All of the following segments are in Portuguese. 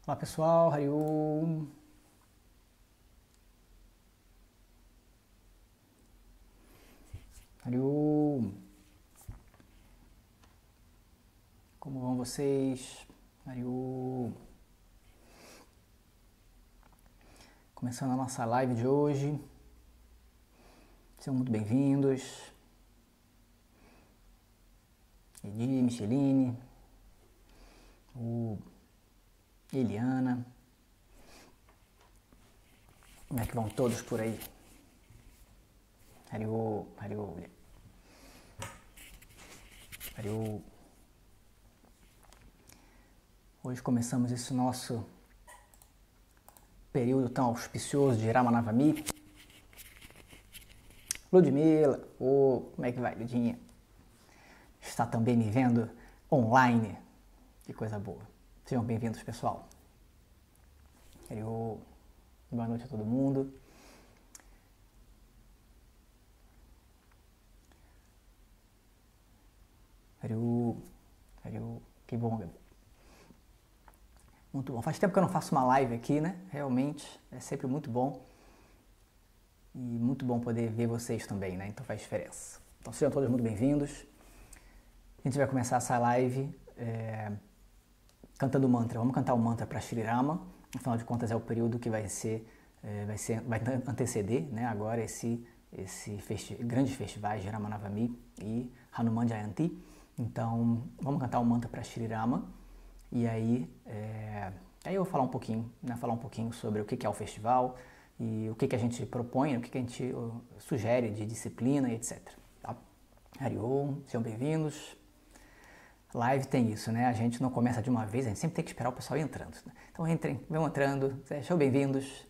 Olá pessoal, Hariom. Hariom. Como vão vocês? Hariom. Começando a nossa live de hoje. Sejam muito bem-vindos. Edi, Micheline, Eliana. Como é que vão todos por aí? Hariom, Hariom. Hariom. Hoje começamos esse nosso período tão auspicioso de Rama Navami. Ludmila, como é que vai, Ludinha? Está também me vendo online. Que coisa boa. Sejam bem-vindos, pessoal. Hariom. Boa noite a todo mundo. Hariom. Hariom. Que bom, Gabi. Muito bom. Faz tempo que eu não faço uma live aqui, né? Realmente, é sempre muito bom. E muito bom poder ver vocês também, né? Então faz diferença. Então sejam todos muito bem-vindos. A gente vai começar essa live cantando o mantra. Vamos cantar o mantra para Shri Rama. Afinal de contas é o período que vai anteceder, né? Agora grandes festivais de Rama Navami e Hanuman Jayanti. Então vamos cantar o mantra para Shri Rama. E aí eu vou falar um pouquinho, né? Falar um pouquinho sobre o que é o festival e o que a gente propõe, o que a gente sugere de disciplina e etc. Tá? Hariom, sejam bem-vindos. Live tem isso, né? A gente não começa de uma vez, a gente sempre tem que esperar o pessoal ir entrando. Né? Então entrem, vão entrando, sejam bem-vindos.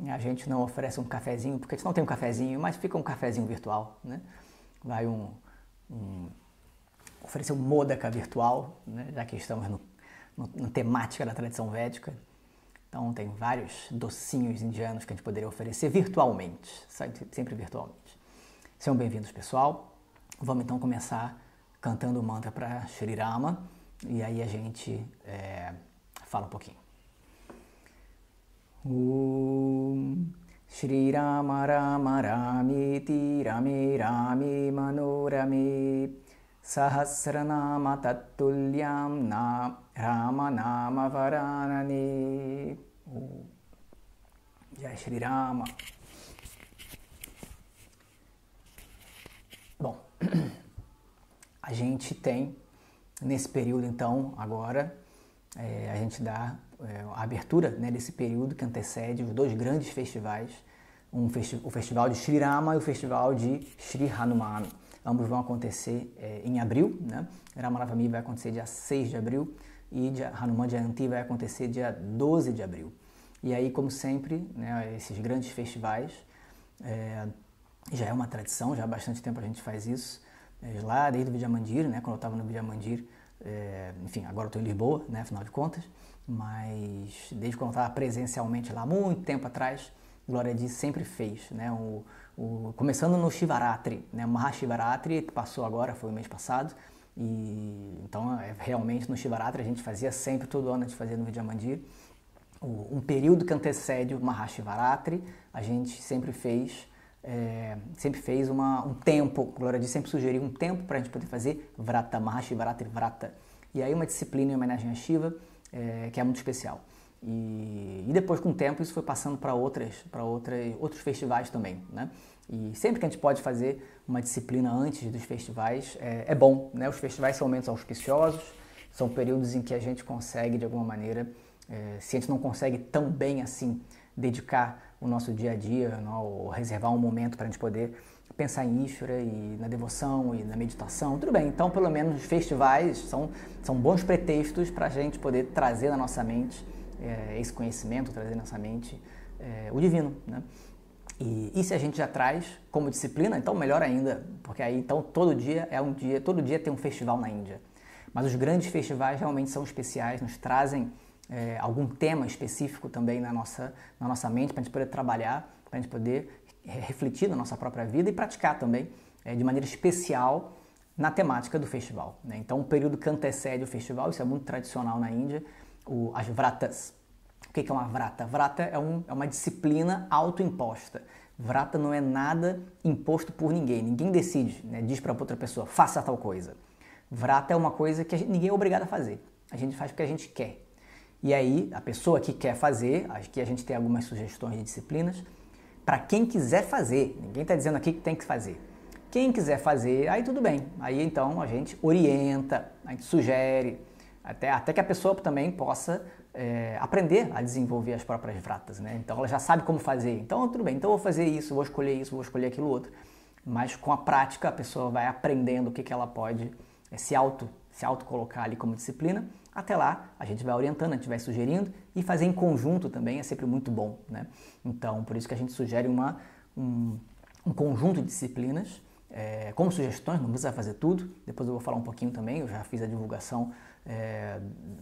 A gente não oferece um cafezinho, porque a gente não tem um cafezinho, mas fica um cafezinho virtual, né? Vai oferecer um modaka virtual, né? Já que estamos na temática da tradição védica. Então tem vários docinhos indianos que a gente poderia oferecer virtualmente, sempre virtualmente. Sejam bem-vindos, pessoal. Vamos então começar cantando o mantra para Shri Rama e aí a gente fala um pouquinho. Shri Rama Rama Ramiti Rame Rame Manorame Sahasranama Tattulyam Rama Nama Varanane. Jai Shri Rama. Bom, a gente tem nesse período então agora a gente dá a abertura, né, desse período que antecede os dois grandes festivais, o festival de Shri Rama e o festival de Shri Hanuman. Ambos vão acontecer em abril, né? Rama Navami vai acontecer dia 6 de abril e Hanuman Jayanti vai acontecer dia 12 de abril. E aí, como sempre, né, esses grandes festivais, já é uma tradição, já há bastante tempo a gente faz isso, lá desde o Vidya Mandir, né, quando eu estava no Vidya Mandir, enfim, agora eu estou em Lisboa, né, afinal de contas, mas desde quando eu estava presencialmente lá, muito tempo atrás, Glória Di sempre fez, né, começando no Shivaratri, né, o Mahashivaratri, que passou agora, foi o mês passado, e então realmente no Shivaratri a gente fazia sempre, todo ano a gente fazia no Vidya Mandir, um período que antecede o Mahashivaratri, a gente sempre fez um tempo, Glória Di sempre sugeriu um tempo para a gente poder fazer Vrata, Mahashivaratri Vrata, e aí uma disciplina em homenagem a Shiva, que é muito especial. E depois, com o tempo, isso foi passando para outros festivais também, né? E sempre que a gente pode fazer uma disciplina antes dos festivais, é bom, né? Os festivais são momentos auspiciosos, são períodos em que a gente consegue, de alguma maneira, se a gente não consegue tão bem assim dedicar o nosso dia a dia, ou reservar um momento para a gente poder pensar em Ishvara e na devoção e na meditação, tudo bem. Então, pelo menos, os festivais são bons pretextos para a gente poder trazer na nossa mente esse conhecimento, trazer na nossa mente o divino, né? E se a gente já traz como disciplina, então melhor ainda, porque aí então todo dia tem um festival na Índia. Mas os grandes festivais realmente são especiais, nos trazem algum tema específico também na nossa mente, para a gente poder trabalhar, para a gente poder refletir na nossa própria vida e praticar também de maneira especial na temática do festival, né? Então, o período que antecede o festival, isso é muito tradicional na Índia, as vratas. O que é uma vrata? Vrata é uma disciplina autoimposta. Vrata não é nada imposto por ninguém. Ninguém decide, né? Diz para outra pessoa, faça tal coisa. Vrata é uma coisa que ninguém é obrigado a fazer. A gente faz porque a gente quer. E aí, a pessoa que quer fazer, aqui a gente tem algumas sugestões de disciplinas, para quem quiser fazer. Ninguém está dizendo aqui que tem que fazer. Quem quiser fazer, aí tudo bem. Aí então a gente orienta, a gente sugere, até que a pessoa também possa aprender a desenvolver as próprias vratas, né? Então ela já sabe como fazer. Então tudo bem, então eu vou fazer isso, vou escolher aquilo outro. Mas com a prática a pessoa vai aprendendo o que ela pode se auto colocar ali como disciplina. Até lá a gente vai orientando, a gente vai sugerindo e fazer em conjunto também é sempre muito bom, né? Então por isso que a gente sugere um conjunto de disciplinas como sugestões, não precisa fazer tudo. Depois eu vou falar um pouquinho também, eu já fiz a divulgação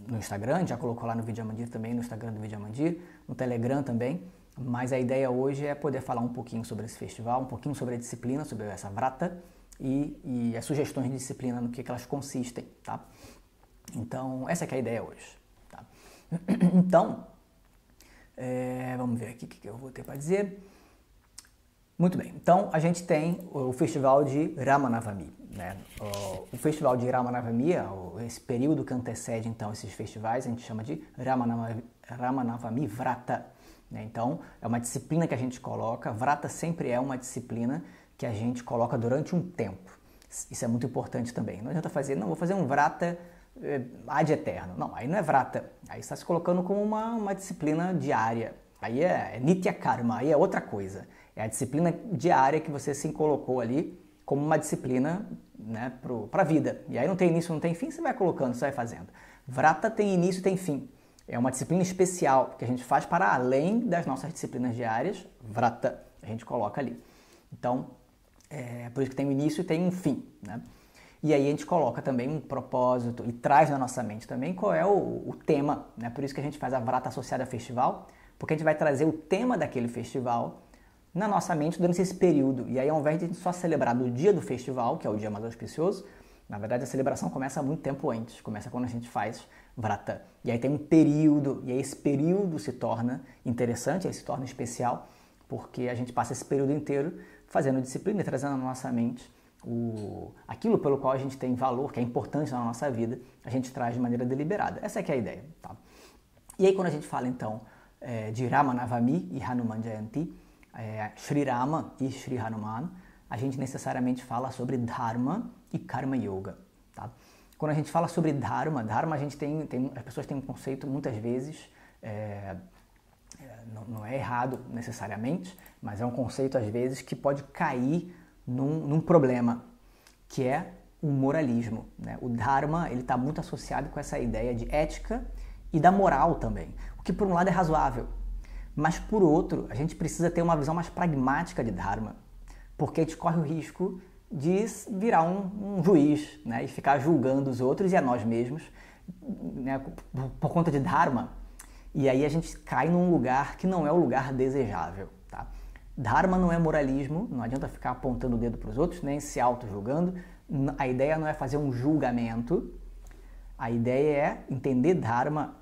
no Instagram, já colocou lá no Vidyamandir também, no Instagram do Vidyamandir, no Telegram também. Mas a ideia hoje é poder falar um pouquinho sobre esse festival, um pouquinho sobre a disciplina, sobre essa vrata e as sugestões de disciplina, no que elas consistem, tá? Então, essa que é a ideia hoje, tá? Então, vamos ver aqui o que eu vou ter para dizer. Muito bem, então a gente tem o festival de Ramanavami, né? O festival de Ramanavami, esse período que antecede então esses festivais, a gente chama de Ramanavami Vrata, né? Então é uma disciplina que a gente coloca, Vrata sempre é uma disciplina que a gente coloca durante um tempo. Isso é muito importante também, não adianta fazer, não, vou fazer um Vrata ad eterno, não, aí não é Vrata, aí está se colocando como uma disciplina diária, aí é Nitya Karma, aí é outra coisa. É a disciplina diária que você se colocou ali como uma disciplina, né, para a vida. E aí não tem início, não tem fim, você vai colocando, você vai fazendo. Vrata tem início e tem fim. É uma disciplina especial que a gente faz para além das nossas disciplinas diárias. Vrata, a gente coloca ali. Então, por isso que tem um início e tem um fim, né? E aí a gente coloca também um propósito e traz na nossa mente também qual é o tema, né? Por isso que a gente faz a Vrata associada a festival, porque a gente vai trazer o tema daquele festival na nossa mente durante esse período. E aí, ao invés de a gente só celebrar no dia do festival, que é o dia mais auspicioso, na verdade a celebração começa muito tempo antes, começa quando a gente faz Vrata. E aí tem um período, e aí esse período se torna interessante, aí se torna especial, porque a gente passa esse período inteiro fazendo disciplina e trazendo na nossa mente aquilo pelo qual a gente tem valor, que é importante na nossa vida, a gente traz de maneira deliberada. Essa é que é a ideia, tá? E aí quando a gente fala então de Ramanavami e Hanuman Jayanti, Sri Rama e Sri Hanuman, a gente necessariamente fala sobre Dharma e Karma Yoga, tá? Quando a gente fala sobre Dharma, a gente as pessoas têm um conceito muitas vezes, não é errado necessariamente, mas é um conceito às vezes que pode cair num problema, que é o moralismo, né? O Dharma ele está muito associado com essa ideia de ética e da moral também, o que por um lado é razoável. Mas, por outro, a gente precisa ter uma visão mais pragmática de Dharma, porque a gente corre o risco de virar um juiz, né, e ficar julgando os outros e a nós mesmos, né, por conta de Dharma. E aí a gente cai num lugar que não é o lugar desejável. Tá? Dharma não é moralismo, não adianta ficar apontando o dedo para os outros, nem se auto-julgando. A ideia não é fazer um julgamento, a ideia é entender Dharma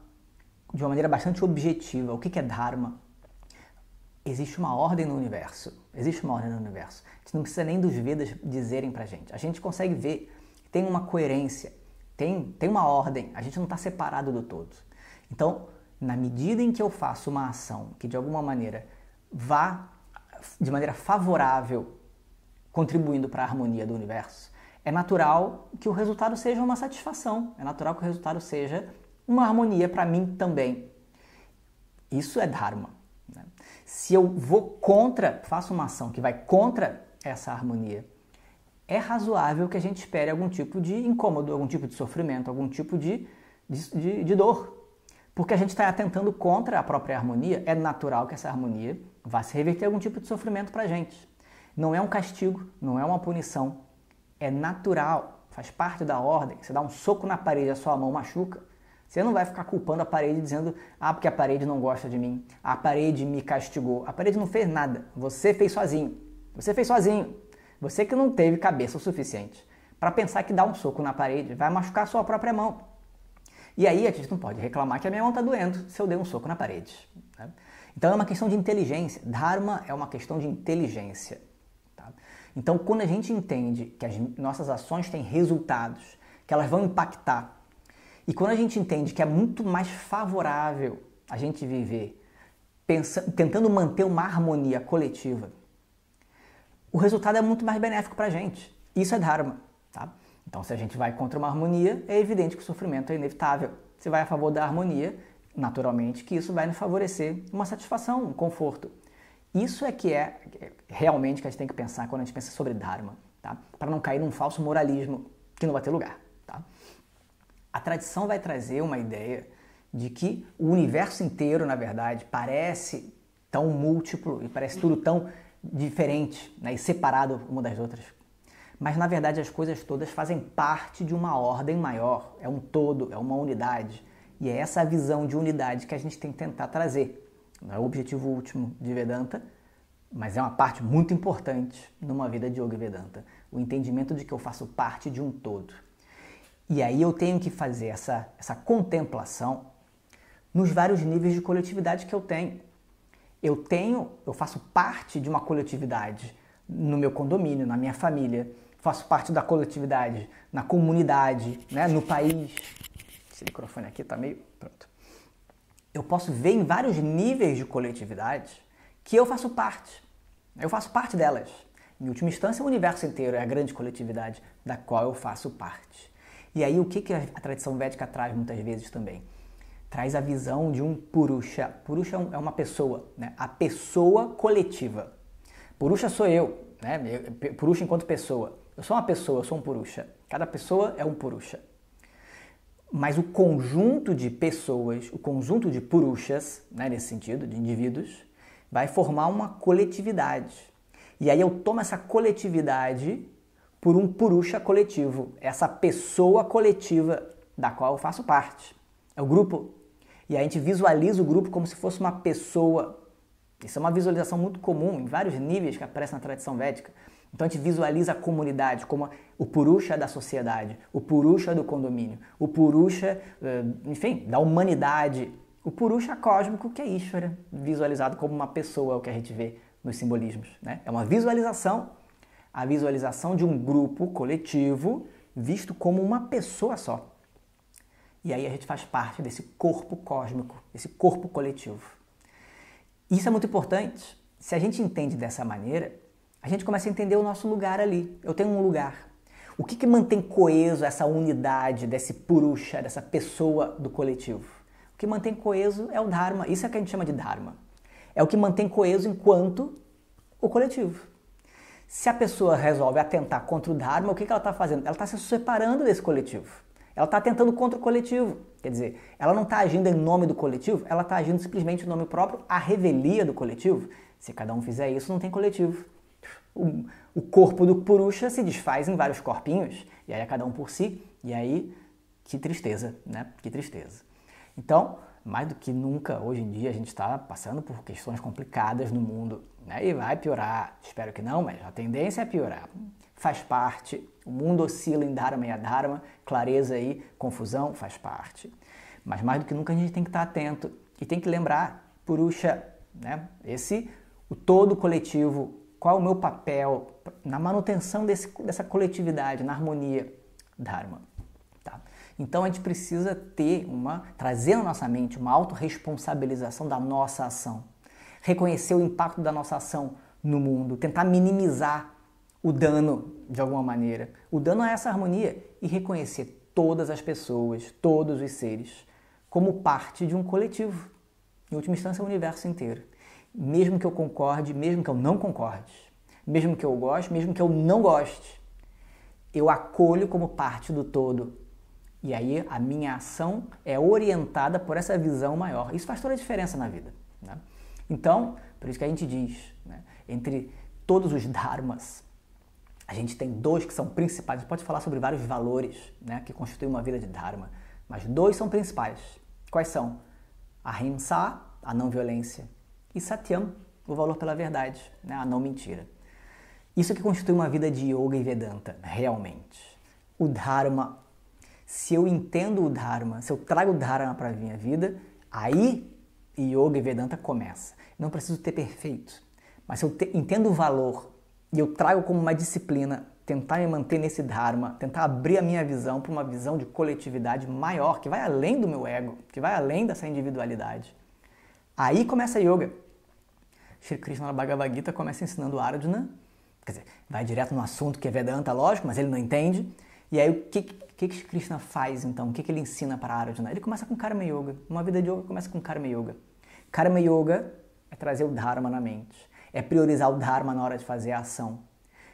de uma maneira bastante objetiva. O que é Dharma? Existe uma ordem no universo. Existe uma ordem no universo. A gente não precisa nem dos Vedas dizerem pra gente. A gente consegue ver. Tem uma coerência. Tem uma ordem. A gente não está separado do todo. Então, na medida em que eu faço uma ação que de alguma maneira vá de maneira favorável contribuindo para a harmonia do universo, é natural que o resultado seja uma satisfação. É natural que o resultado seja uma harmonia para mim também. Isso é Dharma. Né? Se eu faço uma ação que vai contra essa harmonia, é razoável que a gente espere algum tipo de incômodo, algum tipo de sofrimento, algum tipo de dor. Porque a gente está atentando contra a própria harmonia, é natural que essa harmonia vá se reverter algum tipo de sofrimento para a gente. Não é um castigo, não é uma punição, é natural, faz parte da ordem. Você dá um soco na parede e a sua mão machuca, você não vai ficar culpando a parede dizendo porque a parede não gosta de mim, a parede me castigou. A parede não fez nada, você fez sozinho. Você fez sozinho. Você que não teve cabeça o suficiente para pensar que dar um soco na parede vai machucar a sua própria mão. E aí a gente não pode reclamar que a minha mão está doendo se eu dei um soco na parede. Né? Então é uma questão de inteligência. Dharma é uma questão de inteligência. Tá? Então quando a gente entende que as nossas ações têm resultados, que elas vão impactar, e quando a gente entende que é muito mais favorável a gente viver tentando manter uma harmonia coletiva, o resultado é muito mais benéfico para a gente. Isso é Dharma. Tá? Então, se a gente vai contra uma harmonia, é evidente que o sofrimento é inevitável. Se vai a favor da harmonia, naturalmente que isso vai nos favorecer uma satisfação, um conforto. Isso é que é realmente que a gente tem que pensar quando a gente pensa sobre Dharma, tá? Para não cair num falso moralismo que não vai ter lugar. Tá? A tradição vai trazer uma ideia de que o universo inteiro, na verdade, parece tão múltiplo e parece tudo tão diferente, né, e separado uma das outras. Mas, na verdade, as coisas todas fazem parte de uma ordem maior, é um todo, é uma unidade. E é essa visão de unidade que a gente tem que tentar trazer. Não é o objetivo último de Vedanta, mas é uma parte muito importante numa vida de Yoga Vedanta. O entendimento de que eu faço parte de um todo. E aí eu tenho que fazer essa contemplação nos vários níveis de coletividade que eu tenho. Eu faço parte de uma coletividade no meu condomínio, na minha família, faço parte da coletividade na comunidade, né, no país. Esse microfone aqui está meio... Pronto. Eu posso ver em vários níveis de coletividade que eu faço parte. Eu faço parte delas. Em última instância, o universo inteiro é a grande coletividade da qual eu faço parte. E aí o que a tradição védica traz muitas vezes também? Traz a visão de um Purusha. Purusha é uma pessoa, né? A pessoa coletiva. Purusha sou eu, né? Purusha enquanto pessoa. Eu sou uma pessoa, eu sou um Purusha. Cada pessoa é um Purusha. Mas o conjunto de pessoas, o conjunto de Purushas, né, nesse sentido, de indivíduos, vai formar uma coletividade. E aí eu tomo essa coletividade por um Purusha coletivo, essa pessoa coletiva da qual eu faço parte. É o grupo. E a gente visualiza o grupo como se fosse uma pessoa. Isso é uma visualização muito comum em vários níveis que aparece na tradição védica. Então a gente visualiza a comunidade como o Purusha da sociedade, o Purusha do condomínio, o Purusha, enfim, da humanidade, o Purusha cósmico que é Ishvara, visualizado como uma pessoa, é o que a gente vê nos simbolismos. Né? É uma visualização, a visualização de um grupo coletivo visto como uma pessoa só. E aí a gente faz parte desse corpo cósmico, desse corpo coletivo. Isso é muito importante. Se a gente entende dessa maneira, a gente começa a entender o nosso lugar ali. Eu tenho um lugar. O que mantém coeso essa unidade desse Purusha, dessa pessoa do coletivo? O que mantém coeso é o Dharma. Isso é o que a gente chama de Dharma. É o que mantém coeso enquanto o coletivo. Se a pessoa resolve atentar contra o Dharma, o que ela está fazendo? Ela está se separando desse coletivo. Ela está atentando contra o coletivo. Quer dizer, ela não está agindo em nome do coletivo, ela está agindo simplesmente em nome próprio, a revelia do coletivo. Se cada um fizer isso, não tem coletivo. O corpo do Purusha se desfaz em vários corpinhos, e aí é cada um por si, e aí que tristeza, né? Que tristeza. Então, mais do que nunca, hoje em dia, a gente está passando por questões complicadas no mundo, né? E vai piorar. Espero que não, mas a tendência é piorar. Faz parte, o mundo oscila em Dharma e Adharma, clareza aí, confusão, faz parte. Mas mais do que nunca a gente tem que estar atento e tem que lembrar, Purusha, né? O todo coletivo, qual é o meu papel na manutenção dessa coletividade, na harmonia, Dharma. Tá? Então a gente precisa trazer na nossa mente uma autorresponsabilização da nossa ação, reconhecer o impacto da nossa ação no mundo, tentar minimizar o dano de alguma maneira. O dano é essa harmonia e reconhecer todas as pessoas, todos os seres, como parte de um coletivo. Em última instância, o universo inteiro. Mesmo que eu concorde, mesmo que eu não concorde, mesmo que eu goste, mesmo que eu não goste, eu acolho como parte do todo. E aí a minha ação é orientada por essa visão maior. Isso faz toda a diferença na vida. Né? Então, por isso que a gente diz, né, entre todos os dharmas, a gente tem dois que são principais. A gente pode falar sobre vários valores, né, que constituem uma vida de dharma, mas dois são principais. Quais são? Ahimsa, a não violência, e Satyam, o valor pela verdade, né, a não mentira. Isso que constitui uma vida de yoga e Vedanta, realmente. O Dharma. Se eu entendo o Dharma, se eu trago o Dharma para a minha vida, aí Yoga e Vedanta começa. Não preciso ter perfeito, mas se eu entendo o valor e eu trago como uma disciplina tentar me manter nesse Dharma, tentar abrir a minha visão para uma visão de coletividade maior, que vai além do meu ego, que vai além dessa individualidade. Aí começa a Yoga. Shri Krishna na Bhagavad Gita começa ensinando Arjuna, quer dizer, vai direto no assunto que é Vedanta, lógico, mas ele não entende. E aí o que Krishna faz então? O que ele ensina para Arjuna? Ele começa com Karma Yoga. Uma vida de Yoga começa com Karma Yoga. Karma Yoga é trazer o Dharma na mente. É priorizar o Dharma na hora de fazer a ação.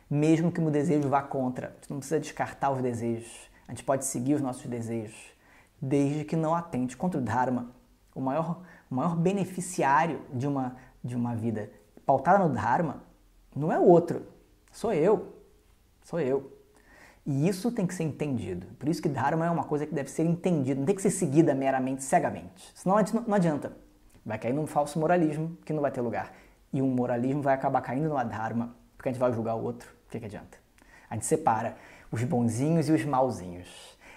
Mesmo que o desejo vá contra. A gente não precisa descartar os desejos. A gente pode seguir os nossos desejos. Desde que não atente contra o Dharma. O maior beneficiário de uma vida pautada no Dharma não é o outro. Sou eu. Sou eu. E isso tem que ser entendido. Por isso que Dharma é uma coisa que deve ser entendida. Não tem que ser seguida meramente, cegamente. Senão não adianta. Vai cair num falso moralismo que não vai ter lugar. E um moralismo vai acabar caindo no Adharma, porque a gente vai julgar o outro. O que adianta? A gente separa os bonzinhos e os malzinhos.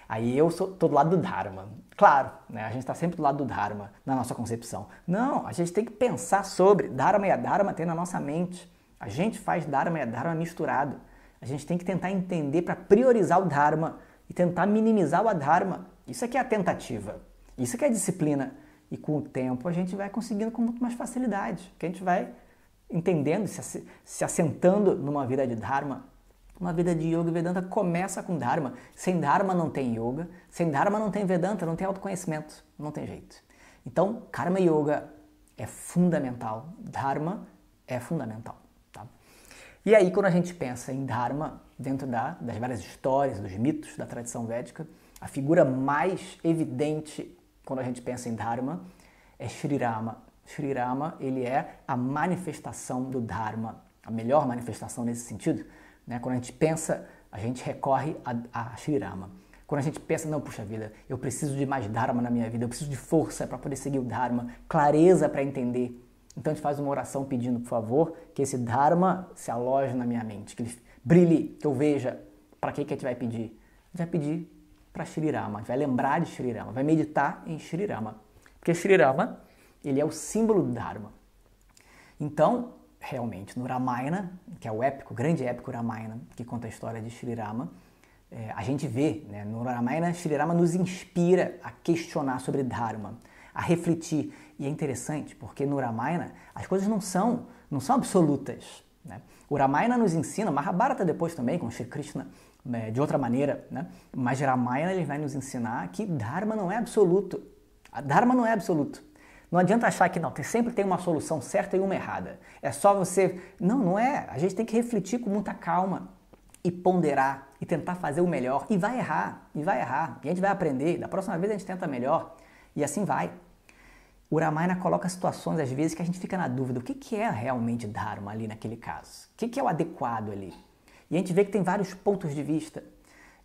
Aí eu tô do lado do Dharma. Claro, né? A gente está sempre do lado do Dharma na nossa concepção. Não, a gente tem que pensar sobre. Dharma e Adharma tem na nossa mente. A gente faz Dharma e Adharma misturado. A gente tem que tentar entender para priorizar o Dharma e tentar minimizar o Adharma. Isso aqui é a tentativa. Isso aqui é a disciplina. E com o tempo a gente vai conseguindo com muito mais facilidade. Porque a gente vai entendendo, se assentando numa vida de Dharma. Uma vida de Yoga e Vedanta começa com Dharma. Sem Dharma não tem Yoga. Sem Dharma não tem Vedanta, não tem autoconhecimento. Não tem jeito. Então, Karma Yoga é fundamental. Dharma é fundamental. Tá? E aí, quando a gente pensa em Dharma, dentro das várias histórias, dos mitos da tradição védica, a figura mais evidente quando a gente pensa em Dharma é Shri Rama. Shri Rama, ele é a manifestação do Dharma, a melhor manifestação nesse sentido. Né? Quando a gente pensa, a gente recorre a Shri Rama. Quando a gente pensa, não, puxa vida, eu preciso de mais Dharma na minha vida, eu preciso de força para poder seguir o Dharma, clareza para entender. Então a gente faz uma oração pedindo, por favor, que esse Dharma se aloje na minha mente, que ele brilhe, que eu veja. Para que a gente vai pedir? A gente vai pedir para Shri Rama, a gente vai lembrar de Shri Rama, vai meditar em Shri Rama. Porque Shri Rama, ele é o símbolo do Dharma. Então, realmente, no Ramayana, que é o grande épico Ramayana, que conta a história de Shri Rama, a gente vê, né, no Ramayana, Shri Rama nos inspira a questionar sobre Dharma, a refletir. E é interessante, porque no Ramayana as coisas não são absolutas. Né? O Ramayana nos ensina, Mahabharata depois também, com Shri Krishna, de outra maneira, né? Mas Ramayana ele vai nos ensinar que Dharma não é absoluto. A Dharma não é absoluto. Não adianta achar que sempre tem uma solução certa e uma errada. É só você... Não é. A gente tem que refletir com muita calma e ponderar e tentar fazer o melhor. E vai errar, e vai errar. E a gente vai aprender. Da próxima vez a gente tenta melhor. E assim vai. O Ramayana coloca situações, às vezes, que a gente fica na dúvida. O que é realmente Dharma ali naquele caso? O que é o adequado ali? E a gente vê que tem vários pontos de vista.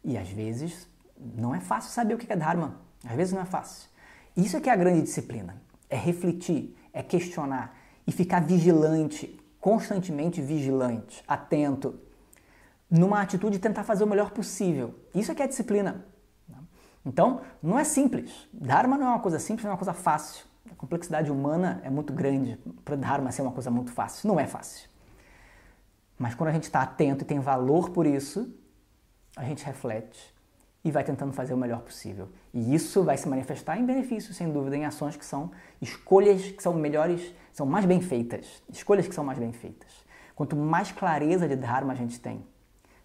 E às vezes não é fácil saber o que é Dharma. Às vezes não é fácil. Isso é que é a grande disciplina. É refletir, é questionar e ficar vigilante, constantemente vigilante, atento, numa atitude de tentar fazer o melhor possível. Isso é que é a disciplina. Então, não é simples. Dharma não é uma coisa simples, não é uma coisa fácil. A complexidade humana é muito grande para Dharma ser uma coisa muito fácil. Não é fácil. Mas quando a gente está atento e tem valor por isso, a gente reflete e vai tentando fazer o melhor possível. E isso vai se manifestar em benefícios, sem dúvida, em ações que são escolhas que são melhores, são mais bem feitas. Escolhas que são mais bem feitas. Quanto mais clareza de Dharma a gente tem,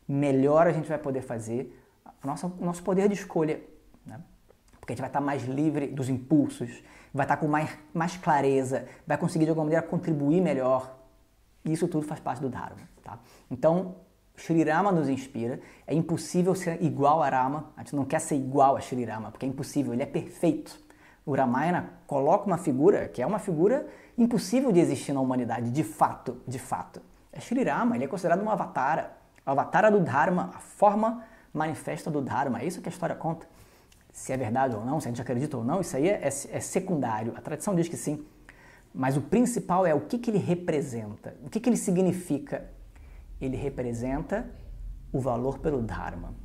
melhor a gente vai poder fazer o nosso poder de escolha. Né? Porque a gente vai estar mais livre dos impulsos, vai estar com mais clareza, vai conseguir de alguma maneira contribuir melhor. E isso tudo faz parte do Dharma. Tá? Então, Shri Rama nos inspira. É impossível ser igual a Rama. A gente não quer ser igual a Shri Rama, porque é impossível, ele é perfeito. O Ramayana coloca uma figura que é uma figura impossível de existir na humanidade, de fato, de fato. É Shri Rama, ele é considerado um avatara. O avatara do Dharma, a forma manifesta do Dharma. É isso que a história conta. Se é verdade ou não, se a gente acredita ou não, isso aí é secundário. A tradição diz que sim. Mas o principal é o que ele representa, o que ele significa. Ele representa o valor pelo Dharma.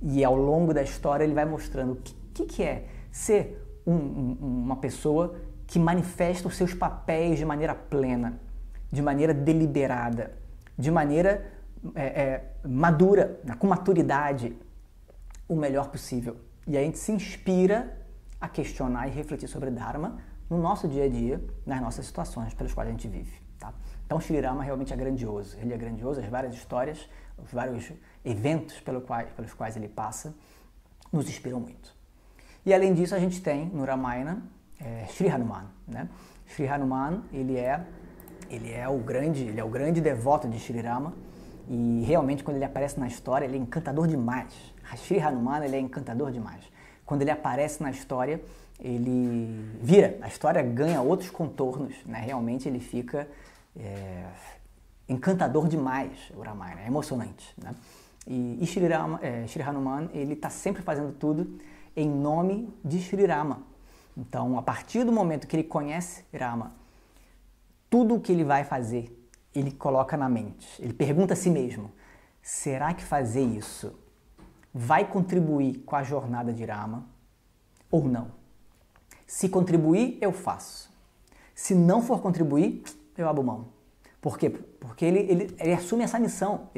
E ao longo da história ele vai mostrando o que é ser uma pessoa que manifesta os seus papéis de maneira plena, de maneira deliberada, de maneira madura, com maturidade, o melhor possível. E a gente se inspira a questionar e refletir sobre Dharma no nosso dia a dia, nas nossas situações pelas quais a gente vive. Tá? Então, Shri Rama realmente é grandioso. Ele é grandioso, as várias histórias, os vários eventos pelos quais ele passa, nos inspiram muito. E além disso, a gente tem no Ramayana Shri Hanuman. Né? Shri Hanuman, ele é o grande devoto de Shri Rama, e realmente quando ele aparece na história, ele é encantador demais. Shri Hanuman, ele é encantador demais. Quando ele aparece na história, a história ganha outros contornos, né? Realmente ele fica encantador demais, o Ramayana, é emocionante, né? E Shri Hanuman, ele está sempre fazendo tudo em nome de Shri Rama. Então, a partir do momento que ele conhece Rama, tudo o que ele vai fazer, ele coloca na mente. Ele pergunta a si mesmo, será que fazer isso vai contribuir com a jornada de Rama ou não? Se contribuir, eu faço. Se não for contribuir, eu abro mão. Por quê? Porque ele assume essa missão.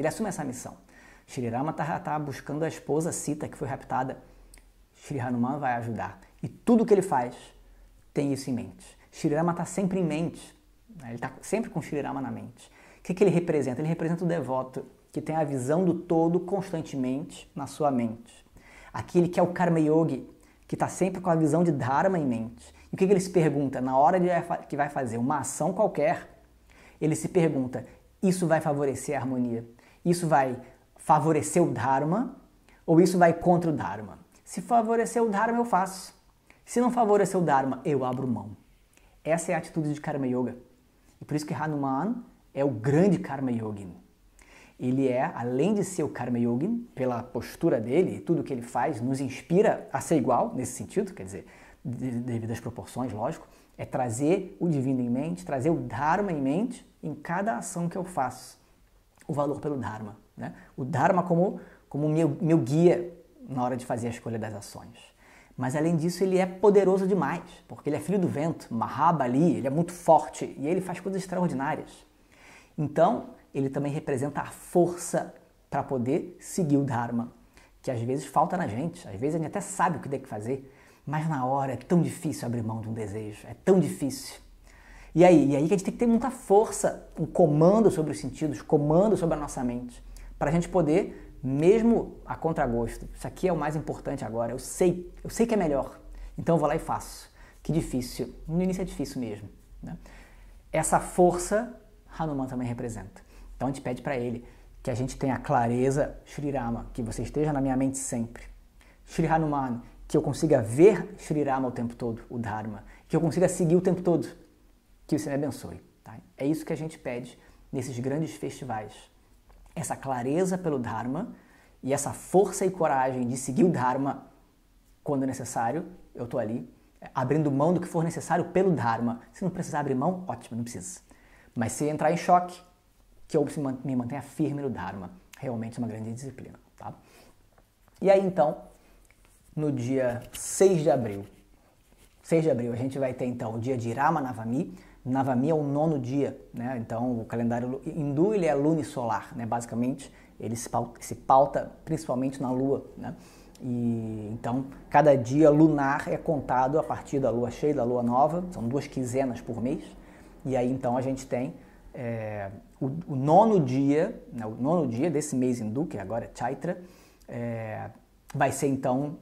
Shri Rama está buscando a esposa Sita, que foi raptada. Shri Hanuman vai ajudar. E tudo que ele faz tem isso em mente. Shri Rama está sempre em mente. Ele está sempre com Shri Rama na mente. O que ele representa? Ele representa o devoto que tem a visão do todo constantemente na sua mente. Aquele que é o Karma Yogi, que está sempre com a visão de Dharma em mente. E o que ele se pergunta? Na hora que vai fazer uma ação qualquer, ele se pergunta, isso vai favorecer a harmonia? Isso vai favorecer o Dharma ou isso vai contra o Dharma? Se favorecer o Dharma, eu faço. Se não favorecer o Dharma, eu abro mão. Essa é a atitude de Karma Yoga. E por isso que Hanuman é o grande Karma Yogin. Ele além de ser o Karma Yogin, pela postura dele e tudo que ele faz, nos inspira a ser igual, nesse sentido, quer dizer, devido às proporções, lógico, é trazer o divino em mente, trazer o Dharma em mente em cada ação que eu faço. O valor pelo Dharma. Né? O Dharma como meu guia na hora de fazer a escolha das ações. Mas além disso, ele é poderoso demais, porque ele é filho do vento, Mahabali, ele é muito forte e ele faz coisas extraordinárias. Então, ele também representa a força para poder seguir o Dharma, que às vezes falta na gente, às vezes a gente até sabe o que tem que fazer, mas na hora é tão difícil abrir mão de um desejo, é tão difícil. E aí que a gente tem que ter muita força, um comando sobre os sentidos, comando sobre a nossa mente, para a gente poder, mesmo a contragosto, isso aqui é o mais importante agora, eu sei que é melhor, então eu vou lá e faço. Que difícil, no início é difícil mesmo. Né? Essa força, Hanuman também representa. Então a gente pede para ele que a gente tenha clareza, Shri Rama, que você esteja na minha mente sempre. Shri Hanuman, que eu consiga ver Shri Rama o tempo todo, o Dharma, que eu consiga seguir o tempo todo, que você me abençoe. Tá? É isso que a gente pede nesses grandes festivais. Essa clareza pelo Dharma e essa força e coragem de seguir o Dharma quando necessário, eu estou ali, abrindo mão do que for necessário pelo Dharma. Se não precisar abrir mão, ótimo, não precisa. Mas se entrar em choque, que eu me mantenha firme no Dharma. Realmente é uma grande disciplina. Tá? E aí então, no dia 6 de abril, a gente vai ter então o dia de Rama Navami. Navami é o 9º dia, né? Então o calendário hindu ele é lunisolar, né? Basicamente ele se pauta principalmente na lua, né? E então cada dia lunar é contado a partir da lua cheia e da lua nova, são 2 quinzenas por mês, e aí então a gente tem o 9º dia, né? O 9º dia desse mês hindu, que agora é Chaitra, vai ser então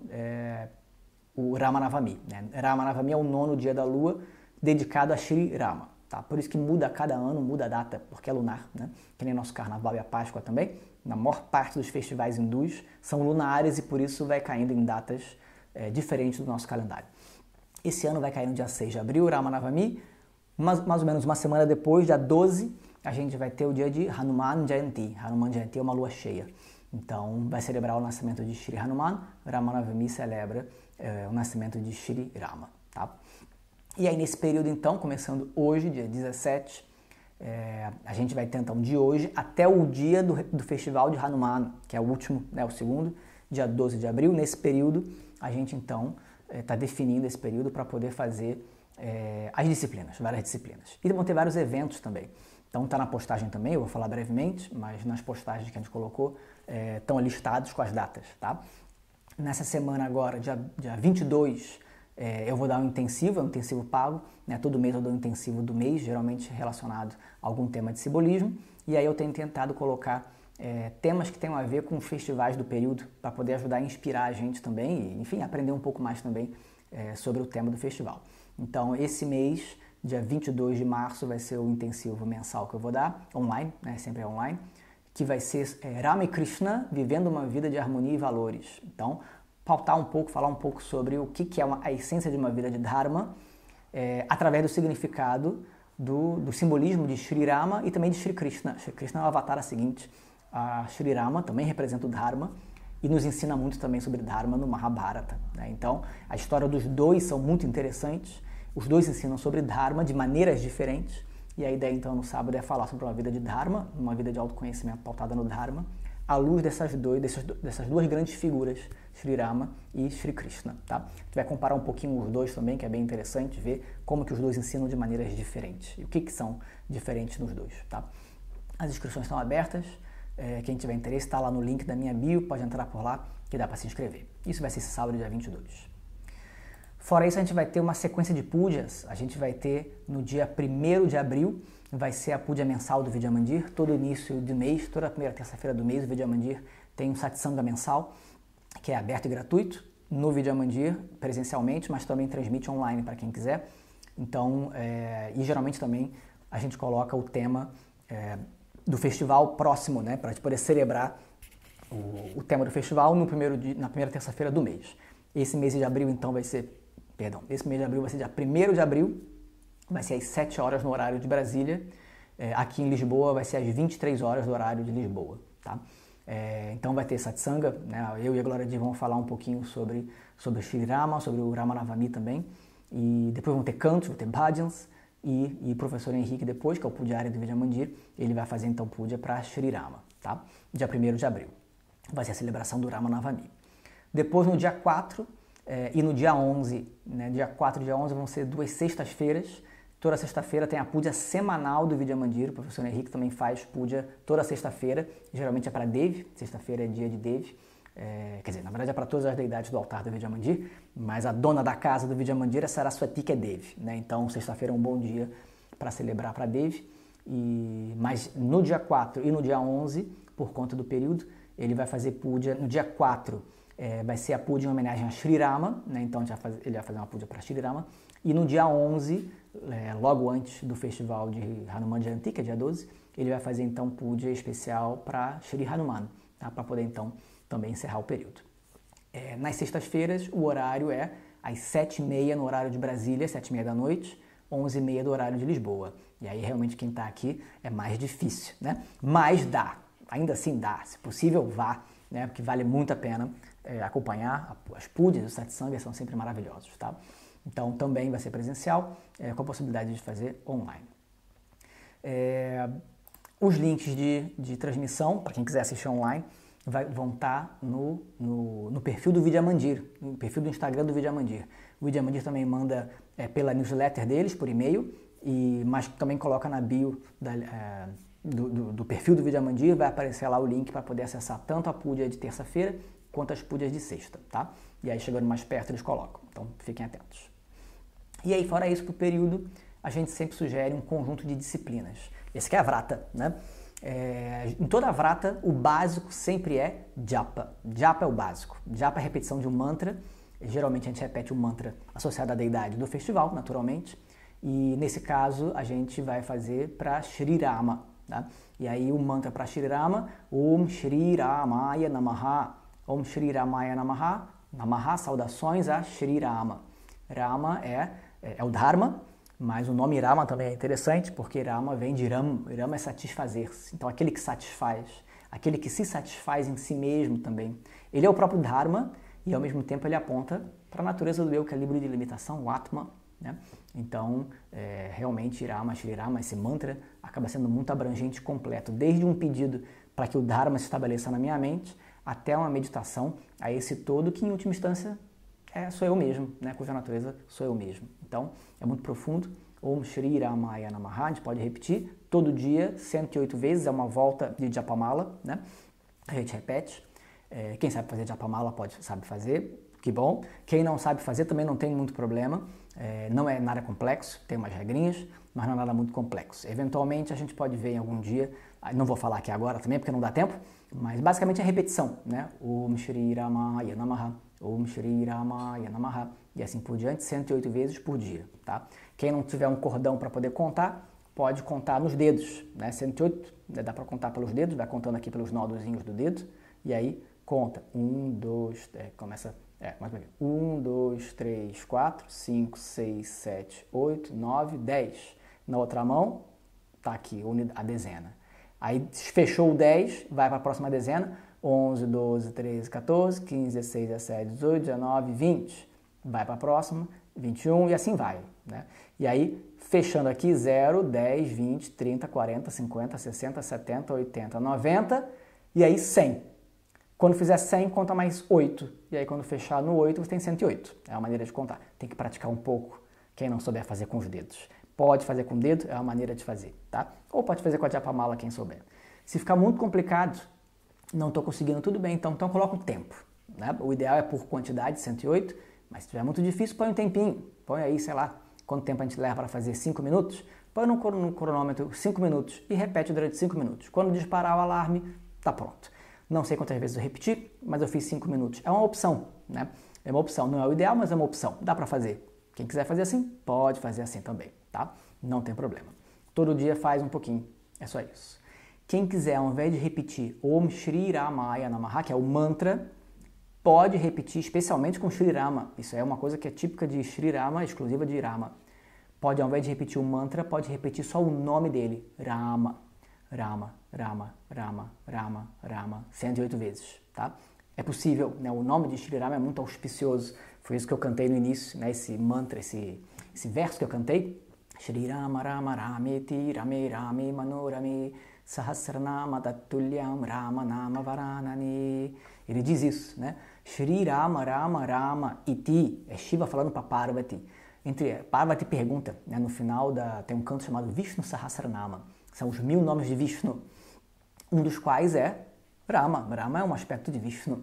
o Rama Navami, né? Rama Navami é o 9º dia da lua, dedicado a Shri Rama, tá? Por isso que muda a cada ano, muda a data, porque é lunar, né? Que nem nosso carnaval e a Páscoa também, na maior parte dos festivais hindus são lunares e por isso vai caindo em datas diferentes do nosso calendário. Esse ano vai cair no dia 6 de abril, Rama Navami, mais ou menos uma semana depois, dia 12, a gente vai ter o dia de Hanuman Jayanti. Hanuman Jayanti é uma lua cheia. Então, vai celebrar o nascimento de Shri Hanuman, Rama Navami celebra o nascimento de Shri Rama, tá? E aí nesse período então, começando hoje, dia 17, a gente vai ter então de hoje até o dia do festival de Hanuman, que é o último, né, o segundo, dia 12 de abril. Nesse período, a gente então está definindo esse período para poder fazer as disciplinas, várias disciplinas. E vão ter vários eventos também. Então está na postagem também, eu vou falar brevemente, mas nas postagens que a gente colocou estão listados com as datas, tá? Nessa semana agora, dia 22, eu vou dar um intensivo pago, né? Todo mês eu dou um intensivo do mês, geralmente relacionado a algum tema de simbolismo, e aí eu tenho tentado colocar temas que tenham a ver com os festivais do período, para poder ajudar a inspirar a gente também, e enfim, aprender um pouco mais também sobre o tema do festival. Então esse mês, dia 22 de março, vai ser o intensivo mensal que eu vou dar, online, né? Sempre é online, que vai ser Rama e Krishna vivendo uma vida de harmonia e valores. Então, pautar um pouco, falar um pouco sobre o que é a essência de uma vida de Dharma, através do significado do simbolismo de Shri Rama e também de Shri Krishna. Shri Krishna é o avatar seguinte a Shri Rama, também representa o Dharma, e nos ensina muito também sobre Dharma no Mahabharata, né? Então, a história dos dois são muito interessantes, os dois ensinam sobre Dharma de maneiras diferentes, e a ideia então no sábado é falar sobre uma vida de Dharma, uma vida de autoconhecimento pautada no Dharma, à luz dessas duas grandes figuras, Shri Rama e Shri Krishna, tá? A gente vai comparar um pouquinho os dois também, que é bem interessante ver como que os dois ensinam de maneiras diferentes, e o que são diferentes nos dois, tá? As inscrições estão abertas, quem tiver interesse está lá no link da minha bio, pode entrar por lá que dá para se inscrever. Isso vai ser esse sábado, dia 22. Fora isso, a gente vai ter uma sequência de pujas. A gente vai ter no dia 1º de abril, vai ser a puja mensal do Vidya Mandir. Todo início de mês, toda a primeira terça-feira do mês, o Vidya Mandir tem um satsanga mensal, que é aberto e gratuito, no Vidya Mandir, presencialmente, mas também transmite online para quem quiser. Então, e geralmente também a gente coloca o tema do festival próximo, né, para a gente poder celebrar o tema do festival na primeira terça-feira do mês. Esse mês de abril, então, esse mês de abril vai ser dia 1º de abril, vai ser às 7 horas no horário de Brasília. Aqui em Lisboa vai ser às 23 horas do horário de Lisboa, tá? Então vai ter satsanga, né? Eu e a Glória Di vão falar um pouquinho sobre Shri Rama, sobre o Rama Navami também. E depois vão ter cantos, vão ter bhajans. E o professor Henrique depois, que é o pujári do Vidya Mandir, ele vai fazer então puja para Shri Rama, tá? Dia 1º de abril. Vai ser a celebração do Rama Navami. Depois, no dia 4 e no dia 11, né, dia 4 e dia 11 vão ser 2 sextas-feiras. Toda sexta-feira tem a puja semanal do Vidya Mandir. O professor Henrique também faz puja toda sexta-feira. Geralmente é para Devi, sexta-feira é dia de Devi. Quer dizer, na verdade é para todas as deidades do altar do Vidya Mandir, mas a dona da casa do Vidya Mandir é Saraswati, que é Devi, né? Então, sexta-feira é um bom dia para celebrar para Devi. Mas no dia 4 e no dia 11, por conta do período, ele vai fazer puja. No dia 4 vai ser a puja em homenagem a Shri Rama, né? Então ele vai fazer uma puja para Shri Rama. E no dia 11, logo antes do festival de Hanuman Jayanti, que é dia 12, ele vai fazer então puja especial para Shri Hanuman, tá? Para poder então também encerrar o período. Nas sextas-feiras, o horário é às 7h30 no horário de Brasília, 7h30 da noite, 11h30 do horário de Lisboa. E aí realmente quem está aqui é mais difícil, né? Mas dá, ainda assim dá, se possível vá, né? Porque vale muito a pena acompanhar. As pujas, os satsangas são sempre maravilhosos, tá? Então também vai ser presencial, com a possibilidade de fazer online. Os links de transmissão, para quem quiser assistir online, vão estar no perfil do Vidya Mandir, no perfil do Instagram do Vidya Mandir. O Vidya Mandir também manda pela newsletter deles, por e-mail, mas também coloca na bio do perfil do Vidya Mandir, vai aparecer lá o link para poder acessar tanto a puja de terça-feira quanto as pujas de sexta, tá? E aí chegando mais perto eles colocam, então fiquem atentos. E aí, fora isso, para o período, a gente sempre sugere um conjunto de disciplinas. Esse aqui é a Vrata, né? Em toda a Vrata, o básico sempre é Japa. Japa é o básico. Japa é a repetição de um mantra. Geralmente a gente repete um mantra associado à deidade do festival, naturalmente. E nesse caso, a gente vai fazer para Shri Rama, tá? E aí o mantra para Shri Rama, Om Shri Ramaya Namaha. Om Shri Ramaya Namaha. Namaha, saudações a Shri Rama. Rama é o Dharma, mas o nome Rama também é interessante, porque Rama vem de Ram. Rama é satisfazer-se. Então, aquele que satisfaz, aquele que se satisfaz em si mesmo também. Ele é o próprio Dharma e, ao mesmo tempo, ele aponta para a natureza do eu, que é livre de limitação, o Atma, né? Então, realmente, Rama, Shri Rama, esse mantra, acaba sendo muito abrangente e completo. Desde um pedido para que o Dharma se estabeleça na minha mente, até uma meditação a esse todo que, em última instância, sou eu mesmo, né? Cuja natureza sou eu mesmo. Então, é muito profundo. Om Shri Ramaya Namaha, a gente pode repetir todo dia, 108 vezes, é uma volta de Japamala, né? A gente repete. Quem sabe fazer Japamala sabe fazer, que bom. Quem não sabe fazer também não tem muito problema. Não é nada complexo, tem umas regrinhas, mas não é nada muito complexo. Eventualmente a gente pode ver em algum dia, não vou falar aqui agora também porque não dá tempo, mas basicamente é repetição, né? Om Shri Ramaya Namaha, Om Shri Ramaya Namaha, e assim por diante, 108 vezes por dia, tá? Quem não tiver um cordão para poder contar, pode contar nos dedos, né? 108, dá para contar pelos dedos, vai contando aqui pelos nódozinhos do dedo, e aí conta. 1, 2, começa, mais uma vez. 1, 2, 3, 4, 5, 6, 7, 8, 9, 10. Na outra mão, tá aqui a dezena. Aí fechou o 10, vai para a próxima dezena, 11, 12, 13, 14, 15, 16, 17, 18, 19, 20. Vai para a próxima, 21 e assim vai, né? E aí, fechando aqui, 0, 10, 20, 30, 40, 50, 60, 70, 80, 90 e aí 100. Quando fizer 100, conta mais 8. E aí, quando fechar no 8, você tem 108. É uma maneira de contar. Tem que praticar um pouco, quem não souber fazer com os dedos. Pode fazer com o dedo, é uma maneira de fazer, tá? Ou pode fazer com a Japamala, quem souber. Se ficar muito complicado, não estou conseguindo tudo bem, então coloca um tempo, né? O ideal é por quantidade, 108, mas se estiver muito difícil, põe um tempinho. Põe aí, sei lá, quanto tempo a gente leva para fazer 5 minutos. Põe no cronômetro 5 minutos e repete durante 5 minutos. Quando disparar o alarme, tá pronto. Não sei quantas vezes eu repeti, mas eu fiz 5 minutos. É uma opção, né? É uma opção, não é o ideal, mas é uma opção. Dá para fazer. Quem quiser fazer assim, pode fazer assim também, tá? Não tem problema. Todo dia faz um pouquinho, é só isso. Quem quiser, ao invés de repetir Om Shri Ramaya Namaha, que é o mantra, pode repetir especialmente com Shri Rama. Isso é uma coisa que é típica de Shri Rama, exclusiva de Rama. Pode, ao invés de repetir o mantra, pode repetir só o nome dele. Rama, Rama, Rama, Rama, Rama, Rama, 108 vezes, tá? É possível, né? O nome de Shri Rama é muito auspicioso. Foi isso que eu cantei no início, né? Esse mantra, esse verso que eu cantei. Shri Rama Rama Rameti Rame Rame Manorame Sahasranama Tatulyam Rama Nama Varanani. Ele diz isso, né? Shri Rama Rama Rama Iti. É Shiva falando para Parvati. Parvati pergunta, né? No final tem um canto chamado Vishnu Sahasranama. São os 1000 nomes de Vishnu. Um dos quais é Rama. Rama é um aspecto de Vishnu.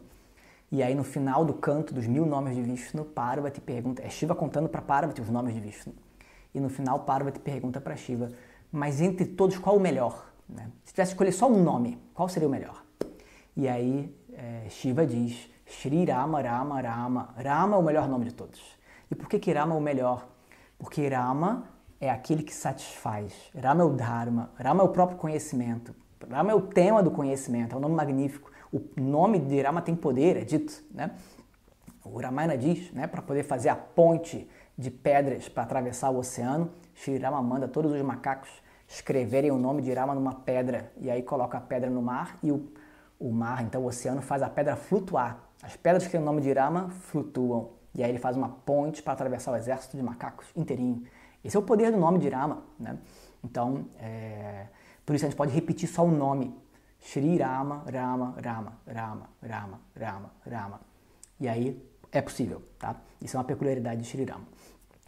E aí no final do canto dos 1000 nomes de Vishnu, Parvati pergunta, é Shiva contando para Parvati os nomes de Vishnu. E no final Parvati pergunta para Shiva, mas entre todos qual o melhor? Né? Se tivesse que escolher só um nome, qual seria o melhor? E aí Shiva diz, Shri Rama Rama Rama. Rama é o melhor nome de todos. E por que Rama é o melhor? Porque Rama é aquele que satisfaz. Rama é o Dharma. Rama é o próprio conhecimento. Rama é o tema do conhecimento, é um nome magnífico. O nome de Rama tem poder, é dito, né? O Ramayana diz, né, para poder fazer a ponte de pedras para atravessar o oceano, Shri Rama manda todos os macacos escreverem o nome de Rama numa pedra, e aí coloca a pedra no mar, e o mar, então o oceano, faz a pedra flutuar. As pedras que têm o nome de Rama flutuam, e aí ele faz uma ponte para atravessar o exército de macacos inteirinho. Esse é o poder do nome de Rama, né? Então, por isso a gente pode repetir só o nome. Shri Rama, Rama, Rama, Rama, Rama, Rama, Rama. E aí é possível, tá? Isso é uma peculiaridade de Shri Rama.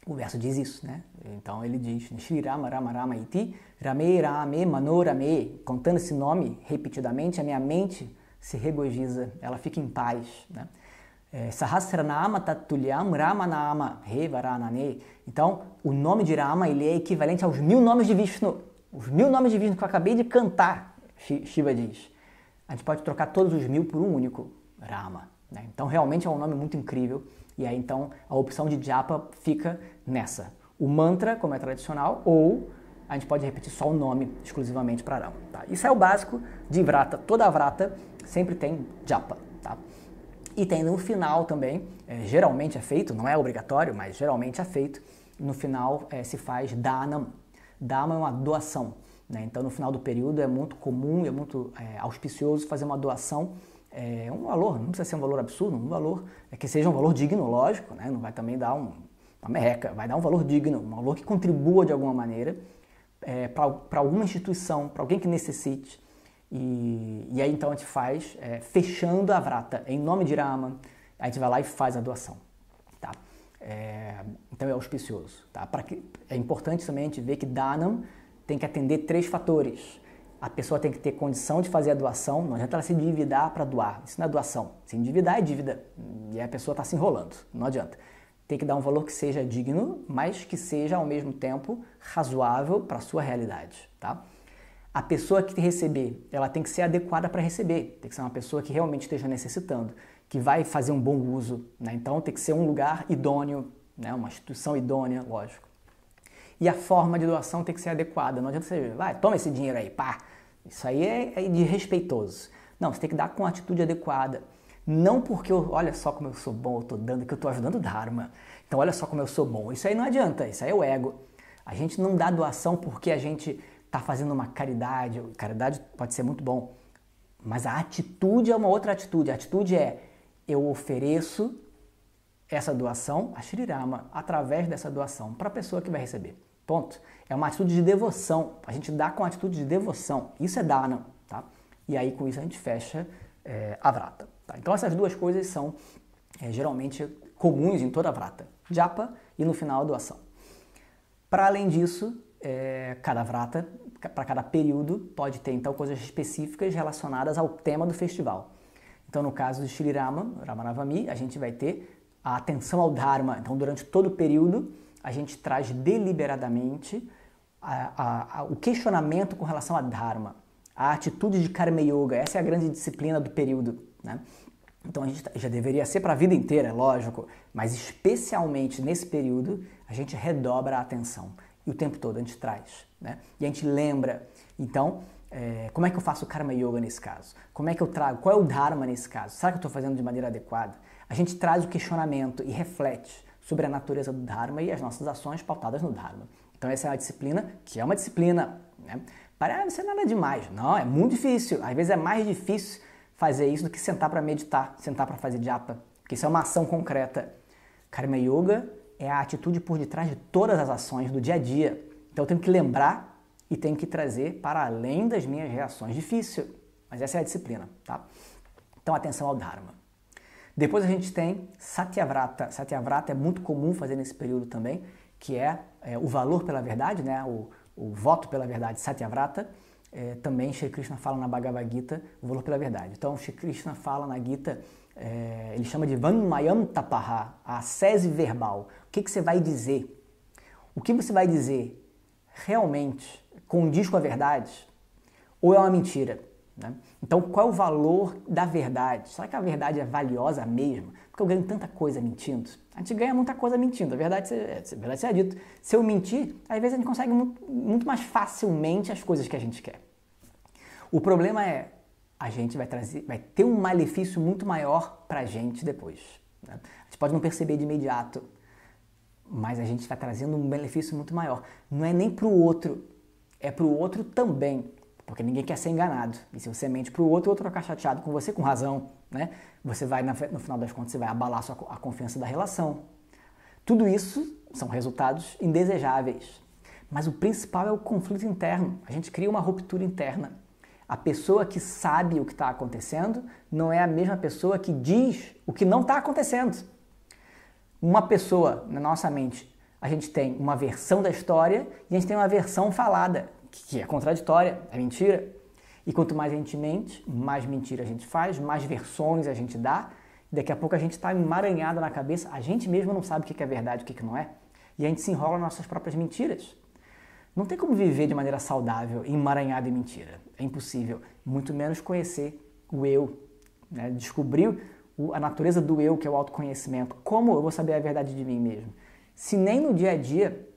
O verso diz isso, né? Então ele diz, Shri Rama, Rama, Rama, Iti, Rame, Rame, Manorame. Contando esse nome repetidamente, a minha mente se regozija, ela fica em paz, né? Sahasranama Tatulyam Ramanama Revaranane. Então, o nome de Rama, ele é equivalente aos 1000 nomes de Vishnu. Os 1000 nomes de Vishnu que eu acabei de cantar, Shiva diz. A gente pode trocar todos os 1000 por um único Rama, né? Então, realmente é um nome muito incrível. E aí, então, a opção de japa fica nessa. O mantra, como é tradicional, ou a gente pode repetir só o nome exclusivamente para Rama, tá? Isso é o básico de Vrata. Toda Vrata sempre tem japa, tá? E tem no final também, geralmente é feito, não é obrigatório, mas geralmente é feito, no final se faz Dhanam. Dhanam é uma doação, né? Então no final do período é muito comum, é muito auspicioso fazer uma doação, um valor, não precisa ser um valor absurdo, um valor que seja um valor digno, lógico, né? Não vai também dar uma merreca, vai dar um valor digno, um valor que contribua de alguma maneira para alguma instituição, para alguém que necessite. E aí então a gente faz fechando a vrata em nome de Rama, a gente vai lá e faz a doação. Tá? Então é auspicioso. Tá? É importante também a gente ver que Dhanam tem que atender 3 fatores. A pessoa tem que ter condição de fazer a doação, não adianta ela se endividar para doar, isso não é doação. Se endividar é dívida, e a pessoa está se enrolando, não adianta. Tem que dar um valor que seja digno, mas que seja ao mesmo tempo razoável para a sua realidade. Tá? A pessoa que receber, ela tem que ser adequada para receber, tem que ser uma pessoa que realmente esteja necessitando, que vai fazer um bom uso, né? Então tem que ser um lugar idôneo, né? Uma instituição idônea, lógico. E a forma de doação tem que ser adequada, não adianta você, vai, toma esse dinheiro aí, pá. Isso aí é desrespeitoso. Não, você tem que dar com a atitude adequada. Não porque, olha só como eu sou bom, eu estou dando, que eu estou ajudando o Dharma. Então olha só como eu sou bom. Isso aí não adianta, isso aí é o ego. A gente não dá doação porque a gente está fazendo uma caridade. Caridade pode ser muito bom, mas a atitude é uma outra atitude. A atitude é, eu ofereço essa doação a Shri Rama através dessa doação para a pessoa que vai receber. Ponto. É uma atitude de devoção. A gente dá com atitude de devoção. Isso é dana, tá? E aí com isso a gente fecha a vrata. Tá? Então essas duas coisas são geralmente comuns em toda a vrata. Japa e no final a doação. Para além disso, cada vrata, para cada período, pode ter então coisas específicas relacionadas ao tema do festival. Então no caso de Shri Rama, Ramanavami, a gente vai ter a atenção ao Dharma. Então durante todo o período a gente traz deliberadamente o questionamento com relação a Dharma, a atitude de Karma Yoga. Essa é a grande disciplina do período, né? Então a gente já deveria ser para a vida inteira, é lógico, mas especialmente nesse período a gente redobra a atenção e o tempo todo a gente traz, né? E a gente lembra. Então, como é que eu faço Karma Yoga nesse caso? Como é que eu trago? Qual é o Dharma nesse caso? Será que eu estou fazendo de maneira adequada? A gente traz o questionamento e reflete sobre a natureza do Dharma e as nossas ações pautadas no Dharma. Então essa é uma disciplina que é uma disciplina, né? Parece não é nada demais. Não, é muito difícil. Às vezes é mais difícil fazer isso do que sentar para meditar, sentar para fazer japa, porque isso é uma ação concreta. Karma Yoga é a atitude por detrás de todas as ações do dia a dia. Então eu tenho que lembrar e tenho que trazer para além das minhas reações. Difícil, mas essa é a disciplina, tá? Então atenção ao Dharma. Depois a gente tem Satyavrata. Satyavrata é muito comum fazer nesse período também, que é o valor pela verdade, né? O voto pela verdade, Satyavrata. Também Shri Krishna fala na Bhagavad Gita o valor pela verdade. Então Shri Krishna fala na Gita, ele chama de Vanmayam Tapaha, a ascese verbal. O que você vai dizer? O que você vai dizer realmente condiz com a verdade ou é uma mentira? Né? Então, qual é o valor da verdade? Será que a verdade é valiosa mesmo? Porque eu ganho tanta coisa mentindo. A gente ganha muita coisa mentindo, a verdade seja dito. Se eu mentir, às vezes a gente consegue muito mais facilmente as coisas que a gente quer. O problema é, a gente vai ter um malefício muito maior pra gente depois. Né? A gente pode não perceber de imediato, mas a gente vai trazendo um benefício muito maior. Não é nem pro outro, é pro outro também. Porque ninguém quer ser enganado. E se você mente para o outro vai ficar chateado com você, com razão, né? Você vai, no final das contas, você vai abalar a confiança da relação. Tudo isso são resultados indesejáveis. Mas o principal é o conflito interno. A gente cria uma ruptura interna. A pessoa que sabe o que está acontecendo não é a mesma pessoa que diz o que não está acontecendo. Uma pessoa, na nossa mente, a gente tem uma versão da história e a gente tem uma versão falada, que é contraditória, é mentira. E quanto mais a gente mente, mais mentira a gente faz, mais versões a gente dá, e daqui a pouco a gente está emaranhado na cabeça, a gente mesmo não sabe o que é verdade e o que não é, e a gente se enrola nas nossas próprias mentiras. Não tem como viver de maneira saudável, emaranhado em mentira. É impossível. Muito menos conhecer o eu, né? Descobrir a natureza do eu, que é o autoconhecimento. Como eu vou saber a verdade de mim mesmo? Se nem no dia a dia,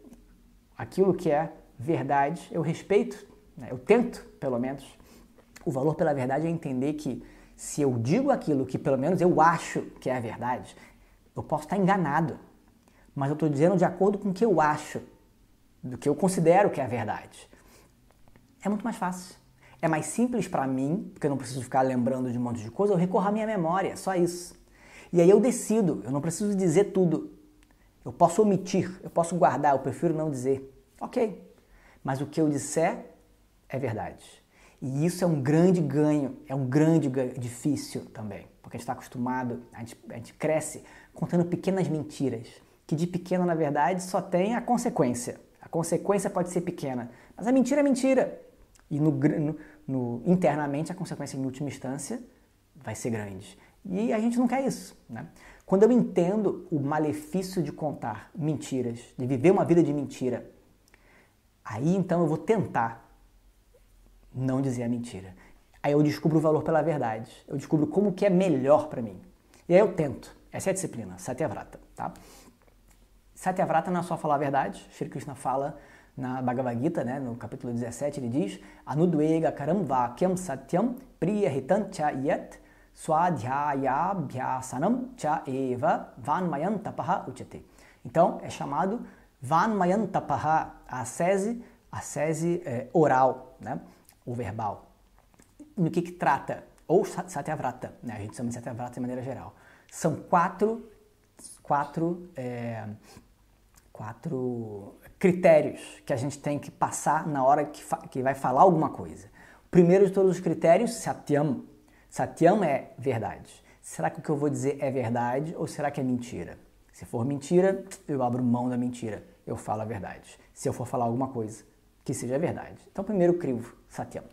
aquilo que é verdade, eu respeito, né? Eu tento, pelo menos. O valor pela verdade é entender que se eu digo aquilo que pelo menos eu acho que é a verdade, eu posso estar enganado, mas eu estou dizendo de acordo com o que eu acho, do que eu considero que é a verdade. É muito mais fácil. É mais simples para mim, porque eu não preciso ficar lembrando de um monte de coisa, eu recorro à minha memória, só isso. E aí eu decido, eu não preciso dizer tudo. Eu posso omitir, eu posso guardar, eu prefiro não dizer. Ok. Mas o que eu disser é verdade. E isso é um grande ganho, difícil também, porque a gente está acostumado, a gente cresce contando pequenas mentiras, que de pequena, na verdade, só tem a consequência. A consequência pode ser pequena, mas a mentira é mentira. E internamente a consequência, em última instância, vai ser grande. E a gente não quer isso, né? Quando eu entendo o malefício de contar mentiras, de viver uma vida de mentira, aí então eu vou tentar não dizer a mentira. Aí eu descubro o valor pela verdade. Eu descubro como que é melhor para mim. E aí eu tento. Essa é a disciplina, Satyavrata, tá? Satyavrata não é só falar a verdade. Shri Krishna fala na Bhagavad Gita, né, no capítulo 17, ele diz: Anudvega karam vakyam satyam priyahitam cha yat swadhyayabhyasanam cha eva vanmayantapaha uchate. Então, é chamado vanmayantapaha, a ascese oral, né, o verbal. No que trata? Ou Satyavrata, né, a gente chama de Satyavrata de maneira geral. São quatro critérios que a gente tem que passar na hora que vai falar alguma coisa. O primeiro de todos os critérios, Satyam. Satyam é verdade. Será que o que eu vou dizer é verdade ou será que é mentira? Se for mentira, eu abro mão da mentira. Eu falo a verdade. Se eu for falar alguma coisa, que seja verdade. Então, primeiro crivo, Satyam.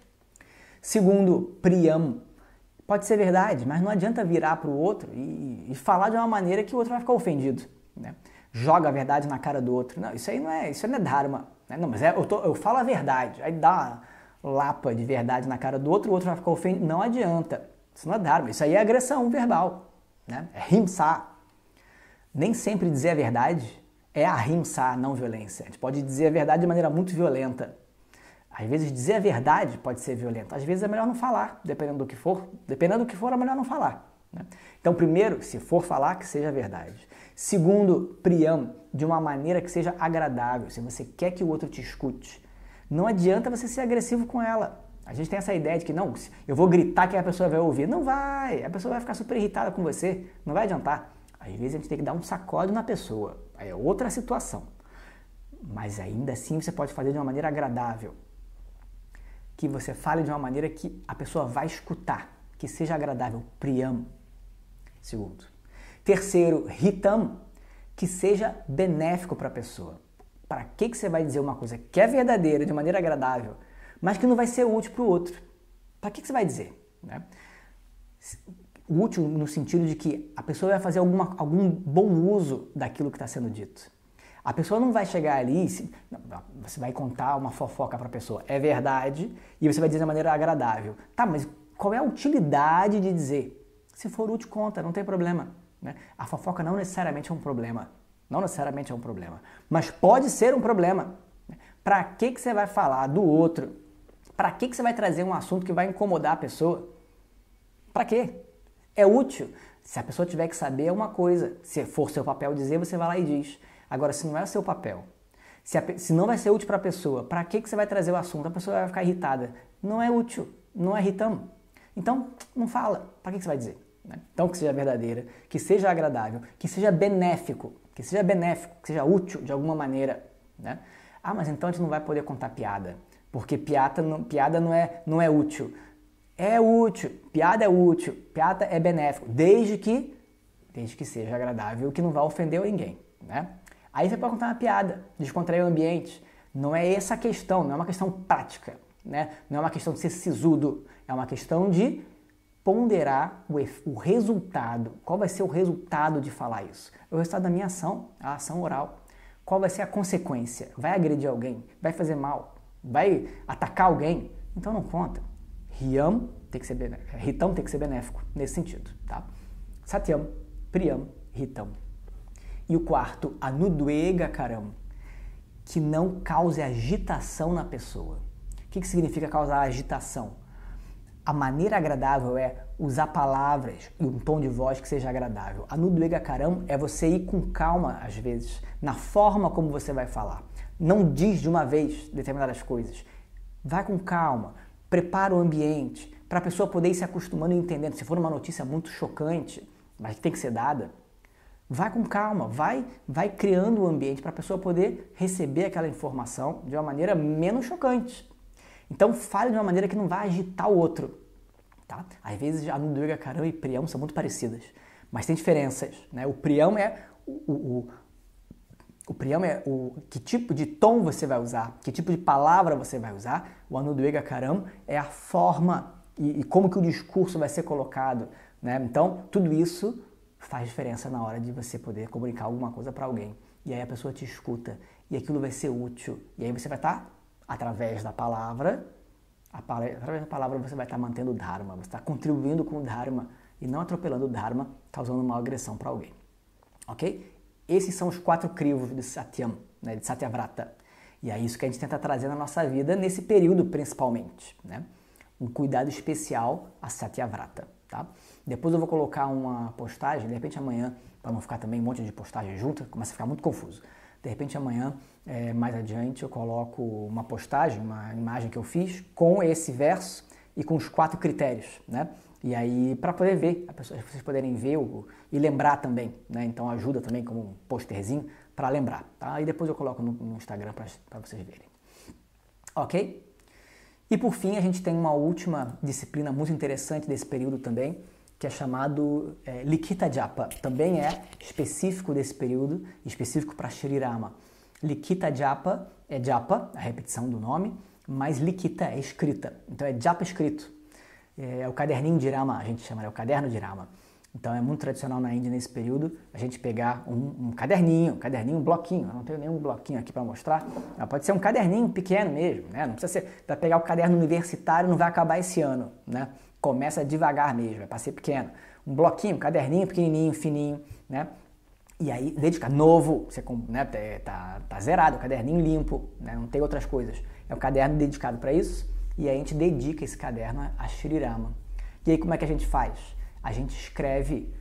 Segundo, Priyam. Pode ser verdade, mas não adianta virar para o outro e falar de uma maneira que o outro vai ficar ofendido, né? Joga a verdade na cara do outro. Não, isso não é dharma, né? Não, mas eu falo a verdade. Aí dá uma lapa de verdade na cara do outro, o outro vai ficar ofendido. Não adianta. Isso não é dharma. Isso aí é agressão verbal, né? É himsa. Nem sempre dizer a verdade é a himsa, a não violência. A gente pode dizer a verdade de maneira muito violenta. Às vezes dizer a verdade pode ser violento. Às vezes é melhor não falar, dependendo do que for. Dependendo do que for, é melhor não falar, né? Então, primeiro, se for falar, que seja verdade. Segundo, Priyam, de uma maneira que seja agradável. Se você quer que o outro te escute, não adianta você ser agressivo com ela. A gente tem essa ideia de que, não, eu vou gritar que a pessoa vai ouvir. Não vai, a pessoa vai ficar super irritada com você, não vai adiantar. Às vezes a gente tem que dar um sacode na pessoa, aí é outra situação. Mas ainda assim você pode fazer de uma maneira agradável. Que você fale de uma maneira que a pessoa vai escutar, que seja agradável. Priyam. Segundo. Terceiro, Hitam, que seja benéfico para a pessoa. Para que você vai dizer uma coisa que é verdadeira, de maneira agradável, mas que não vai ser útil para o outro? Para que você vai dizer, né? Útil no sentido de que a pessoa vai fazer algum bom uso daquilo que está sendo dito. A pessoa não vai chegar ali, você vai contar uma fofoca para a pessoa, é verdade, e você vai dizer de maneira agradável. Tá, mas qual é a utilidade de dizer? Se for útil, conta, não tem problema, né? A fofoca não necessariamente é um problema, mas pode ser um problema. Para que você vai falar do outro? Para que você vai trazer um assunto que vai incomodar a pessoa? Para quê? É útil. Se a pessoa tiver que saber, é uma coisa. Se for seu papel dizer, você vai lá e diz. Agora, se não é o seu papel, se não vai ser útil para a pessoa, para que você vai trazer o assunto? A pessoa vai ficar irritada. Não é útil, não é irritante. Então, não fala. Para que você vai dizer, né? Então, que seja verdadeira, que seja agradável, que seja benéfico, que seja útil de alguma maneira, né? Ah, mas então a gente não vai poder contar piada, porque piada não é útil. É útil, piada é benéfico, desde que seja agradável, que não vai ofender ninguém, né? Aí você pode contar uma piada, descontrair o ambiente. Não é essa a questão, não é uma questão prática, né? Não é uma questão de ser sisudo, é uma questão de ponderar o resultado. Qual vai ser o resultado de falar isso? É o resultado da minha ação, a ação oral. Qual vai ser a consequência? Vai agredir alguém? Vai fazer mal? Vai atacar alguém? Então não conta. Hitam tem que ser benéfico, nesse sentido, tá? Satyam, Priyam, Hitam. E o quarto, Anudvega karam, que não cause agitação na pessoa. O que significa causar agitação? A maneira agradável é usar palavras e um tom de voz que seja agradável. Anudvega karam é você ir com calma, às vezes, na forma como você vai falar. Não diz de uma vez determinadas coisas. Vai com calma, prepara o ambiente para a pessoa poder ir se acostumando e entendendo. Se for uma notícia muito chocante, mas que tem que ser dada, vai com calma, vai criando o ambiente para a pessoa poder receber aquela informação de uma maneira menos chocante. Então fale de uma maneira que não vai agitar o outro. Tá? Às vezes a Anudvega Karam e Priyam são muito parecidas, mas tem diferenças. Né? O Priyam é que tipo de tom você vai usar, que tipo de palavra você vai usar. O Anudvega Karam é a forma e como que o discurso vai ser colocado. Né? Então, tudo isso faz diferença na hora de você poder comunicar alguma coisa para alguém. E aí a pessoa te escuta e aquilo vai ser útil. E aí você vai estar, através da palavra, você vai estar mantendo o Dharma, você está contribuindo com o Dharma e não atropelando o Dharma, causando uma agressão para alguém. Ok? Esses são os 4 crivos de Satyam, né, de Satyavrata. E é isso que a gente tenta trazer na nossa vida, nesse período principalmente. Né? Um cuidado especial a Satyavrata. Tá? Depois eu vou colocar uma postagem, de repente amanhã, para não ficar também um monte de postagem junto, começa a ficar muito confuso. De repente amanhã, mais adiante, eu coloco uma postagem, uma imagem que eu fiz com esse verso e com os 4 critérios, né? E aí, para poder ver, vocês poderem ver e lembrar também, né? Então ajuda também como um posterzinho para lembrar, tá? E depois eu coloco no Instagram para vocês verem. Ok? E por fim, a gente tem uma última disciplina muito interessante desse período também, que é chamado Likita Japa. Também é específico desse período, específico para Shri Rama. Likita Japa é Japa, a repetição do nome, mas Likita é escrita. Então é Japa escrito. É o caderninho de Rama, a gente chama, é o caderno de Rama. Então é muito tradicional na Índia nesse período a gente pegar um caderninho, um bloquinho. Eu não tenho nenhum bloquinho aqui para mostrar. Pode ser um caderninho pequeno mesmo, né? Não precisa ser para pegar o caderno universitário, não vai acabar esse ano, né? Começa devagar mesmo, é para ser pequeno. Um bloquinho, um caderninho pequenininho, fininho, né? E aí, dedicar novo, você, né, tá zerado, o caderninho limpo, né? Não tem outras coisas. É um caderno dedicado para isso e aí a gente dedica esse caderno a Shri Rama. E aí como é que a gente faz? A gente escreve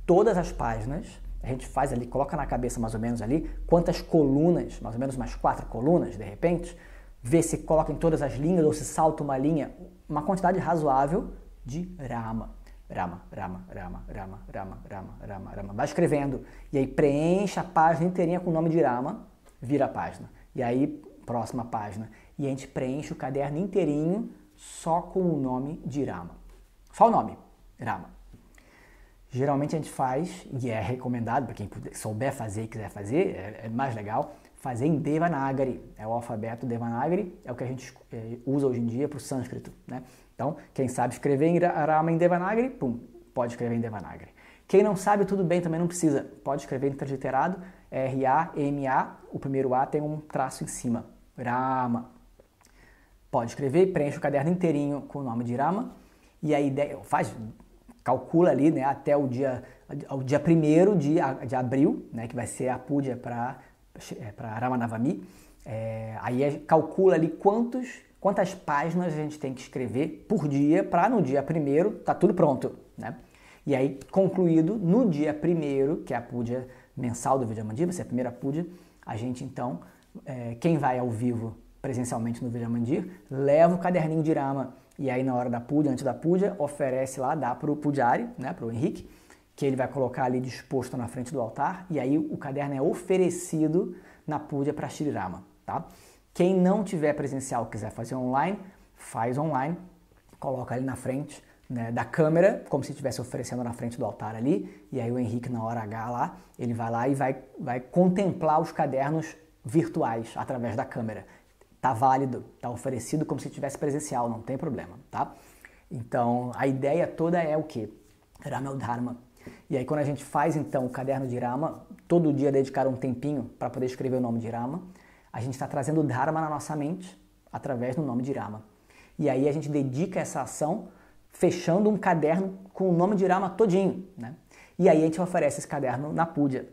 todas as páginas, a gente faz ali, coloca na cabeça mais ou menos ali quantas colunas, mais ou menos umas 4 colunas de repente, vê se coloca em todas as linhas ou se salta uma linha, uma quantidade razoável de Rama. Rama, Rama, Rama, Rama, Rama, Rama, Rama, Rama. Vai escrevendo. E aí preenche a página inteirinha com o nome de Rama, vira a página. E aí, próxima página. E a gente preenche o caderno inteirinho só com o nome de Rama. Só o nome, Rama. Geralmente a gente faz, e é recomendado para quem souber fazer e quiser fazer, é mais legal, fazer em Devanagari. É o alfabeto Devanagari, é o que a gente usa hoje em dia para o sânscrito, né? Então, quem sabe escrever em Rama em Devanagari, pode escrever em Devanagari. Quem não sabe, tudo bem, também não precisa. Pode escrever em transliterado, R-A-M-A, o primeiro A tem um traço em cima, Rama. Pode escrever, preenche o caderno inteirinho com o nome de Rama, e a ideia, calcula ali, né, até o dia 1º de abril, né, que vai ser a Puja para Ramanavami. Aí calcula ali quantas páginas a gente tem que escrever por dia para no dia 1º tá tudo pronto, né? E aí, concluído, no dia 1º, que é a Puja mensal do Vidyamandir, vai ser a primeira Puja, a gente então, quem vai ao vivo presencialmente no Vidyamandir, leva o caderninho de Rama. E aí na hora da Puja, antes da Puja, oferece lá, dá para o Pujari, né, para o Henrique, que ele vai colocar ali disposto na frente do altar, e aí o caderno é oferecido na Puja para Shri Rama, tá? Quem não tiver presencial, quiser fazer online, faz online, coloca ali na frente, né, da câmera, como se estivesse oferecendo na frente do altar ali, e aí o Henrique na hora H lá, ele vai lá e vai contemplar os cadernos virtuais através da câmera. Tá válido, tá oferecido como se estivesse presencial, não tem problema, tá? Então, a ideia toda é o quê? Rama é o Dharma. E aí quando a gente faz então o caderno de Rama, todo dia dedicar um tempinho para poder escrever o nome de Rama, a gente está trazendo o Dharma na nossa mente através do nome de Rama. E aí a gente dedica essa ação fechando um caderno com o nome de Rama todinho, né? E aí a gente oferece esse caderno na Puja.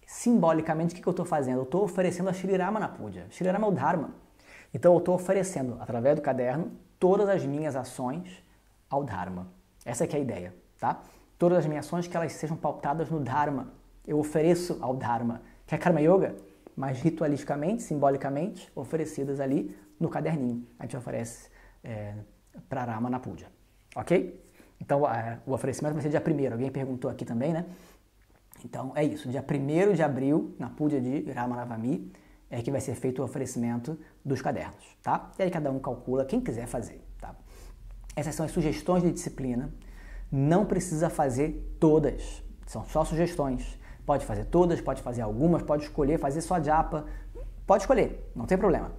Simbolicamente, o que eu estou fazendo? Eu estou oferecendo a Shri Rama na Puja. Shri Rama é o Dharma. Então eu estou oferecendo, através do caderno, todas as minhas ações ao Dharma. Essa que é a ideia, tá? Todas as minhas ações que elas sejam pautadas no Dharma. Eu ofereço ao Dharma, que é Karma Yoga, mas ritualisticamente, simbolicamente, oferecidas ali no caderninho. A gente oferece para Rama na Puja, ok? Então o oferecimento vai ser dia 1º. Alguém perguntou aqui também, né? Então é isso, dia 1º de abril, na Puja de Ramanavami, é que vai ser feito o oferecimento dos cadernos, tá? E aí cada um calcula quem quiser fazer, tá? Essas são as sugestões de disciplina. Não precisa fazer todas, são só sugestões. Pode fazer todas, pode fazer algumas, pode escolher fazer só japa, pode escolher, não tem problema.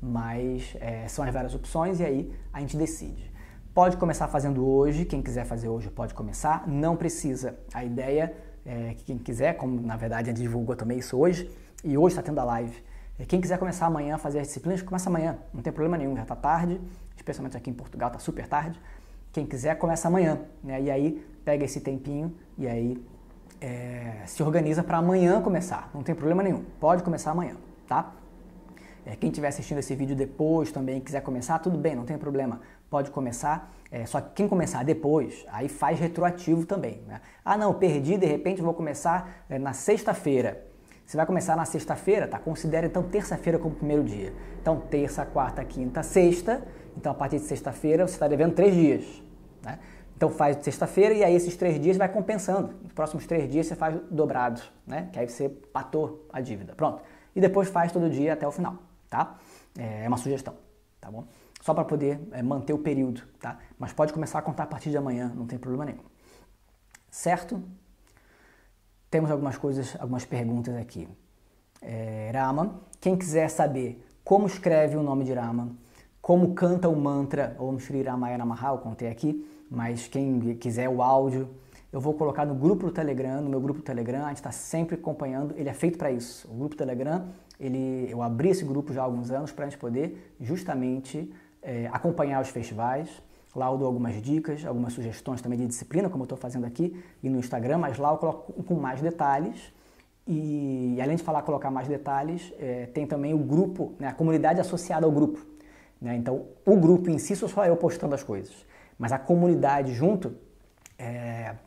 Mas são as várias opções e aí a gente decide. Pode começar fazendo hoje, quem quiser fazer hoje pode começar, não precisa. A ideia é que quem quiser, como na verdade a gente divulgou também isso hoje, e hoje está tendo a live, quem quiser começar amanhã a fazer as disciplinas, começa amanhã, não tem problema nenhum, já está tarde, especialmente aqui em Portugal está super tarde. Quem quiser começa amanhã, né? E aí pega esse tempinho e aí se organiza para amanhã começar, não tem problema nenhum, pode começar amanhã, tá? Quem estiver assistindo esse vídeo depois também quiser começar, tudo bem, não tem problema, pode começar, só que quem começar depois, aí faz retroativo também, né? Ah não, perdi, de repente vou começar na sexta-feira. Você vai começar na sexta-feira, tá? Considere então terça-feira como primeiro dia. Então terça, quarta, quinta, sexta, então a partir de sexta-feira você está devendo 3 dias, né? Então faz sexta-feira e aí esses 3 dias vai compensando. Nos próximos 3 dias você faz dobrado, né? Que aí você patou a dívida, pronto. E depois faz todo dia até o final, tá? É uma sugestão, tá bom? Só para poder manter o período, tá? Mas pode começar a contar a partir de amanhã, não tem problema nenhum. Certo? Temos algumas coisas, algumas perguntas aqui. Rama, quem quiser saber como escreve o nome de Rama, como canta o mantra Om Shri Ramaya Namaha, eu contei aqui, mas quem quiser o áudio, eu vou colocar no grupo do Telegram, no meu grupo do Telegram, a gente está sempre acompanhando, ele é feito para isso. O grupo do Telegram, eu abri esse grupo já há alguns anos para a gente poder justamente acompanhar os festivais. Lá eu dou algumas dicas, algumas sugestões também de disciplina, como eu estou fazendo aqui, e no Instagram, mas lá eu coloco com mais detalhes. E além de colocar mais detalhes, tem também o grupo, né, a comunidade associada ao grupo, né? Então, o grupo em si sou só eu postando as coisas, mas a comunidade junto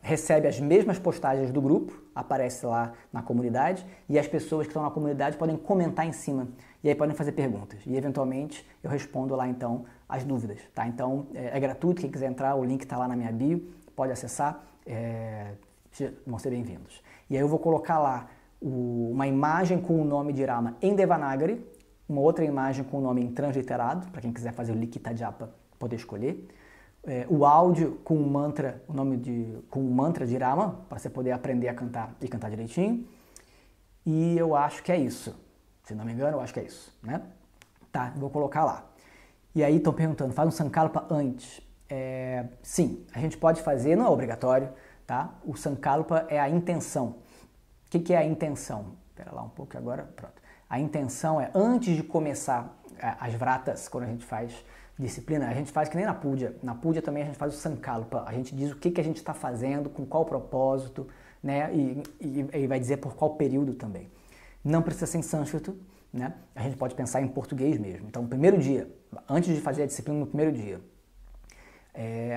recebe as mesmas postagens do grupo, aparece lá na comunidade, e as pessoas que estão na comunidade podem comentar em cima, e aí podem fazer perguntas, e eventualmente eu respondo lá então as dúvidas, tá? Então é gratuito, quem quiser entrar, o link está lá na minha bio, pode acessar, vão ser bem-vindos. E aí eu vou colocar lá uma imagem com o nome de Rama em Devanagari, uma outra imagem com o nome em transliterado, para quem quiser fazer o Likita Japa poder escolher, o áudio com o mantra, com o mantra de Rama, para você poder aprender a cantar e cantar direitinho. E eu acho que é isso. Se não me engano, eu acho que é isso, né? Tá, vou colocar lá. E aí estão perguntando, faz um Sankalpa antes? Sim, a gente pode fazer, não é obrigatório, tá? O Sankalpa é a intenção. O que é a intenção? Espera lá um pouco agora, pronto. A intenção é, antes de começar as vratas, quando a gente faz disciplina, a gente faz que nem na Puja. Na Puja também a gente faz o Sankalpa. A gente diz o que a gente está fazendo, com qual propósito, né? E vai dizer por qual período também. Não precisa ser em sânscrito, né? A gente pode pensar em português mesmo. Então, no primeiro dia, antes de fazer a disciplina no primeiro dia,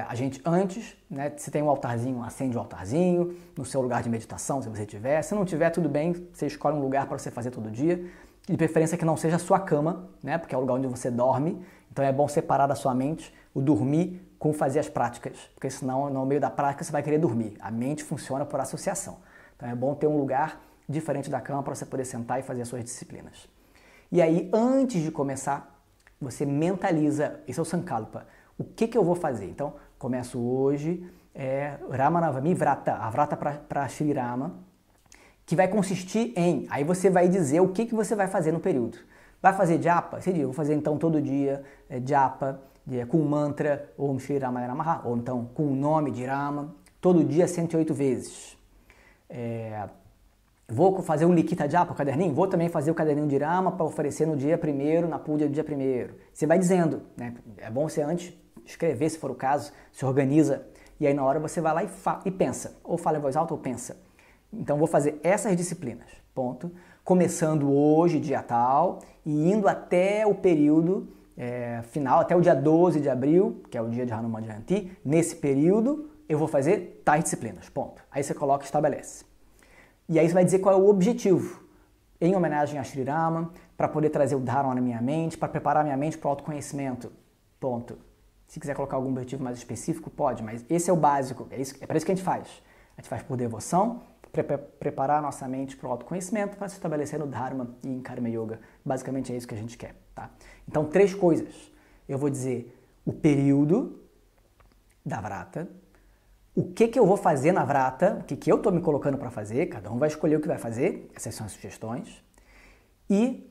a gente antes, né, se tem um altarzinho, acende o altarzinho, no seu lugar de meditação, se você tiver. Se não tiver, tudo bem, você escolhe um lugar para você fazer todo dia. De preferência que não seja a sua cama, né, porque é o lugar onde você dorme. Então é bom separar da sua mente o dormir com fazer as práticas, porque senão no meio da prática você vai querer dormir. A mente funciona por associação. Então é bom ter um lugar diferente da cama para você poder sentar e fazer as suas disciplinas. E aí, antes de começar, você mentaliza, esse é o Sankalpa, o que eu vou fazer? Então, começo hoje, Ramanavami Vrata, a Vrata para Shri Rama, que vai consistir em, aí você vai dizer o que você vai fazer no período. Vai fazer japa? Esse dia, eu vou fazer então todo dia japa, com o mantra Om Shri Ramaya Namaha, ou então com o nome de Rama, todo dia 108 vezes. Vou fazer um Likita Japa, o caderninho? Vou também fazer o caderninho de Rama para oferecer no dia 1º, na Puja do dia 1º. Você vai dizendo, né? É bom você antes escrever, se for o caso, se organiza, e aí na hora você vai lá e pensa, ou fala em voz alta ou pensa. Então vou fazer essas disciplinas, ponto. Começando hoje, dia tal, e indo até o período final, até o dia 12 de abril, que é o dia de Hanuman Jayanti. Nesse período eu vou fazer tais disciplinas, ponto. Aí você coloca e estabelece. E aí você vai dizer qual é o objetivo, em homenagem a Shri Rama, para poder trazer o Dharma na minha mente, para preparar minha mente para o autoconhecimento, ponto. Se quiser colocar algum objetivo mais específico, pode, mas esse é o básico, é para isso que a gente faz. A gente faz por devoção, preparar nossa mente para o autoconhecimento, para se estabelecer no Dharma e em Karma Yoga. Basicamente é isso que a gente quer, tá? Então, 3 coisas. Eu vou dizer o período da Vrata, o que eu vou fazer na Vrata, o que eu estou me colocando para fazer, cada um vai escolher o que vai fazer, essas são as sugestões, e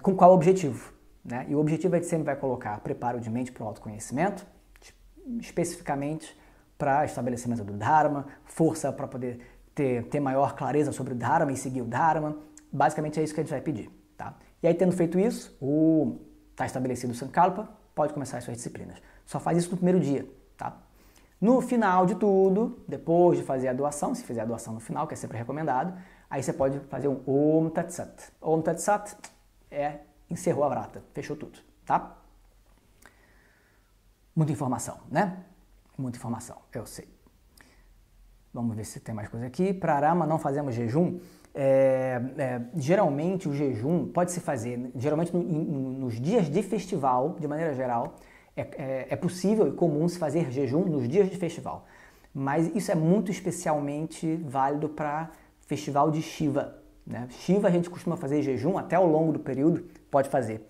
com qual objetivo, né? E o objetivo a gente sempre vai colocar preparo de mente para o autoconhecimento, especificamente para estabelecimento do Dharma, força para poder ter maior clareza sobre o Dharma e seguir o Dharma. Basicamente é isso que a gente vai pedir, tá? E aí, tendo feito isso, está estabelecido o Sankalpa, pode começar as suas disciplinas. Só faz isso no primeiro dia, tá? No final de tudo, depois de fazer a doação, se fizer a doação no final, que é sempre recomendado, aí você pode fazer um Om Tat Sat. Om Tat Sat encerrou a Vrata, fechou tudo, tá? Muita informação, né? Muita informação, eu sei. Vamos ver se tem mais coisa aqui. Para Arama não fazemos jejum. Geralmente o jejum pode se fazer, geralmente nos dias de festival, de maneira geral, é possível e comum se fazer jejum nos dias de festival. Mas isso é muito especialmente válido para festival de Shiva, né? Shiva a gente costuma fazer jejum até ao longo do período, pode fazer.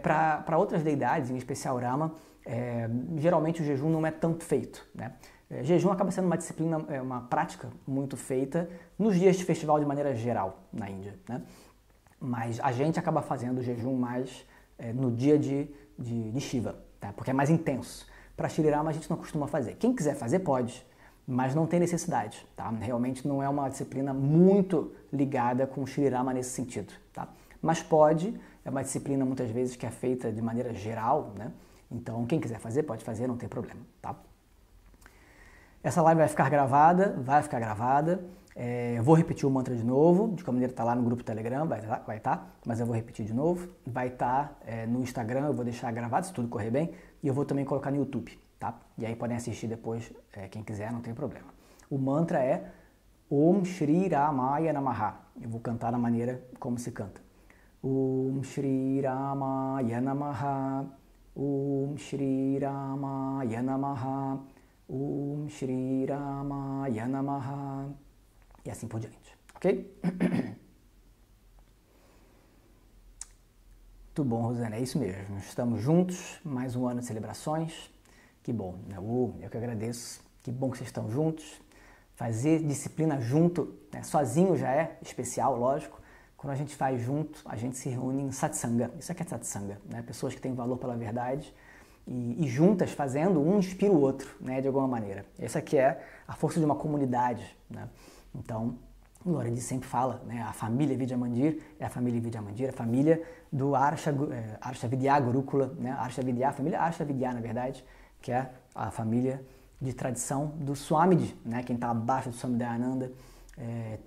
Para outras deidades, em especial Rama, geralmente o jejum não é tanto feito, né? Jejum acaba sendo uma disciplina, uma prática muito feita nos dias de festival de maneira geral na Índia, né? Mas a gente acaba fazendo o jejum mais no dia de Shiva, tá? Porque é mais intenso. Para Shri Rama a gente não costuma fazer. Quem quiser fazer pode, mas não tem necessidade, tá? Realmente não é uma disciplina muito ligada com Shri Rama nesse sentido, tá? Mas pode, é uma disciplina muitas vezes que é feita de maneira geral, né? Então quem quiser fazer pode fazer, não tem problema, tá? Essa live vai ficar gravada, eu vou repetir o mantra de novo, de qualquer maneira está lá no grupo Telegram, vai estar, mas eu vou repetir de novo. Vai estar no Instagram, eu vou deixar gravado, se tudo correr bem, e eu vou também colocar no YouTube, tá? E aí podem assistir depois, quem quiser, não tem problema. O mantra é Om Shri Ramaya Namaha. Eu vou cantar da maneira como se canta. Om Shri Ramaya Namaha, Om Shri Ramaya Namaha, Om Shri Ramaya Namaha, e assim por diante, ok? Muito bom, Rosana, é isso mesmo. Estamos juntos, mais um ano de celebrações. Que bom, né? Eu que agradeço. Que bom que vocês estão juntos. Fazer disciplina junto, né? Sozinho já é especial, lógico. Quando a gente faz junto, a gente se reúne em satsanga. Isso aqui é satsanga, né? Pessoas que têm valor pela verdade. E juntas fazendo, um inspira o outro, né, de alguma maneira. Essa aqui é a força de uma comunidade, né? Então, o Lorenzi sempre fala, né, a família Vidyamandir é a família Vidyamandir, a família do Arsha Vidya Gurukula, né, Arsha Vidya, a família Arsha Vidya, na verdade, que é a família de tradição do Swamiji, né, quem está abaixo do Swami Dayananda.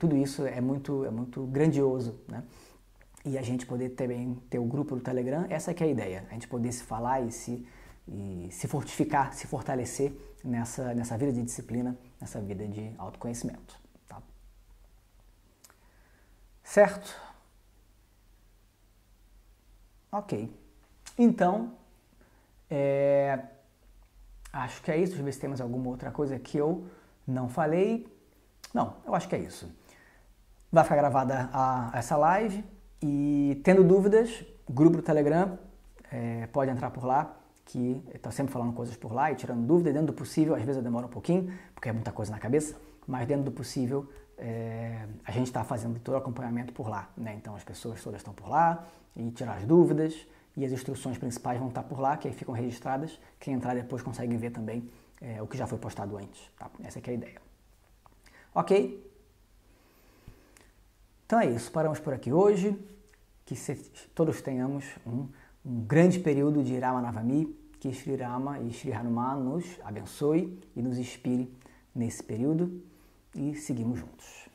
Tudo isso é muito grandioso, né? E a gente poder também ter o grupo do Telegram, essa que é a ideia, a gente poder se falar e se fortificar, se fortalecer nessa vida de disciplina, nessa vida de autoconhecimento, tá? Certo? Ok. Então, acho que é isso. Deixa eu ver se tem mais alguma outra coisa que eu não falei. Não, eu acho que é isso. Vai ficar gravada essa live e, tendo dúvidas, grupo do Telegram, pode entrar por lá, que eu estou sempre falando coisas por lá e tirando dúvida, dentro do possível. Às vezes eu demoro um pouquinho, porque é muita coisa na cabeça, mas dentro do possível a gente está fazendo todo o acompanhamento por lá, né? Então as pessoas todas estão por lá e tirar as dúvidas, e as instruções principais vão estar por lá, que aí ficam registradas. Quem entrar depois consegue ver também o que já foi postado antes, tá? Essa aqui é a ideia. Ok? Então é isso, paramos por aqui hoje. Que todos tenhamos um grande período de Rama Navami, que Shri Rama e Shri Hanuman nos abençoe e nos inspire nesse período, e seguimos juntos.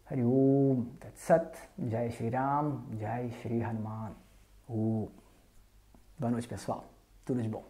Hari Om Tat Sat, Jai Shri Ram, Jai Shri Hanuman. Boa noite, pessoal. Tudo de bom.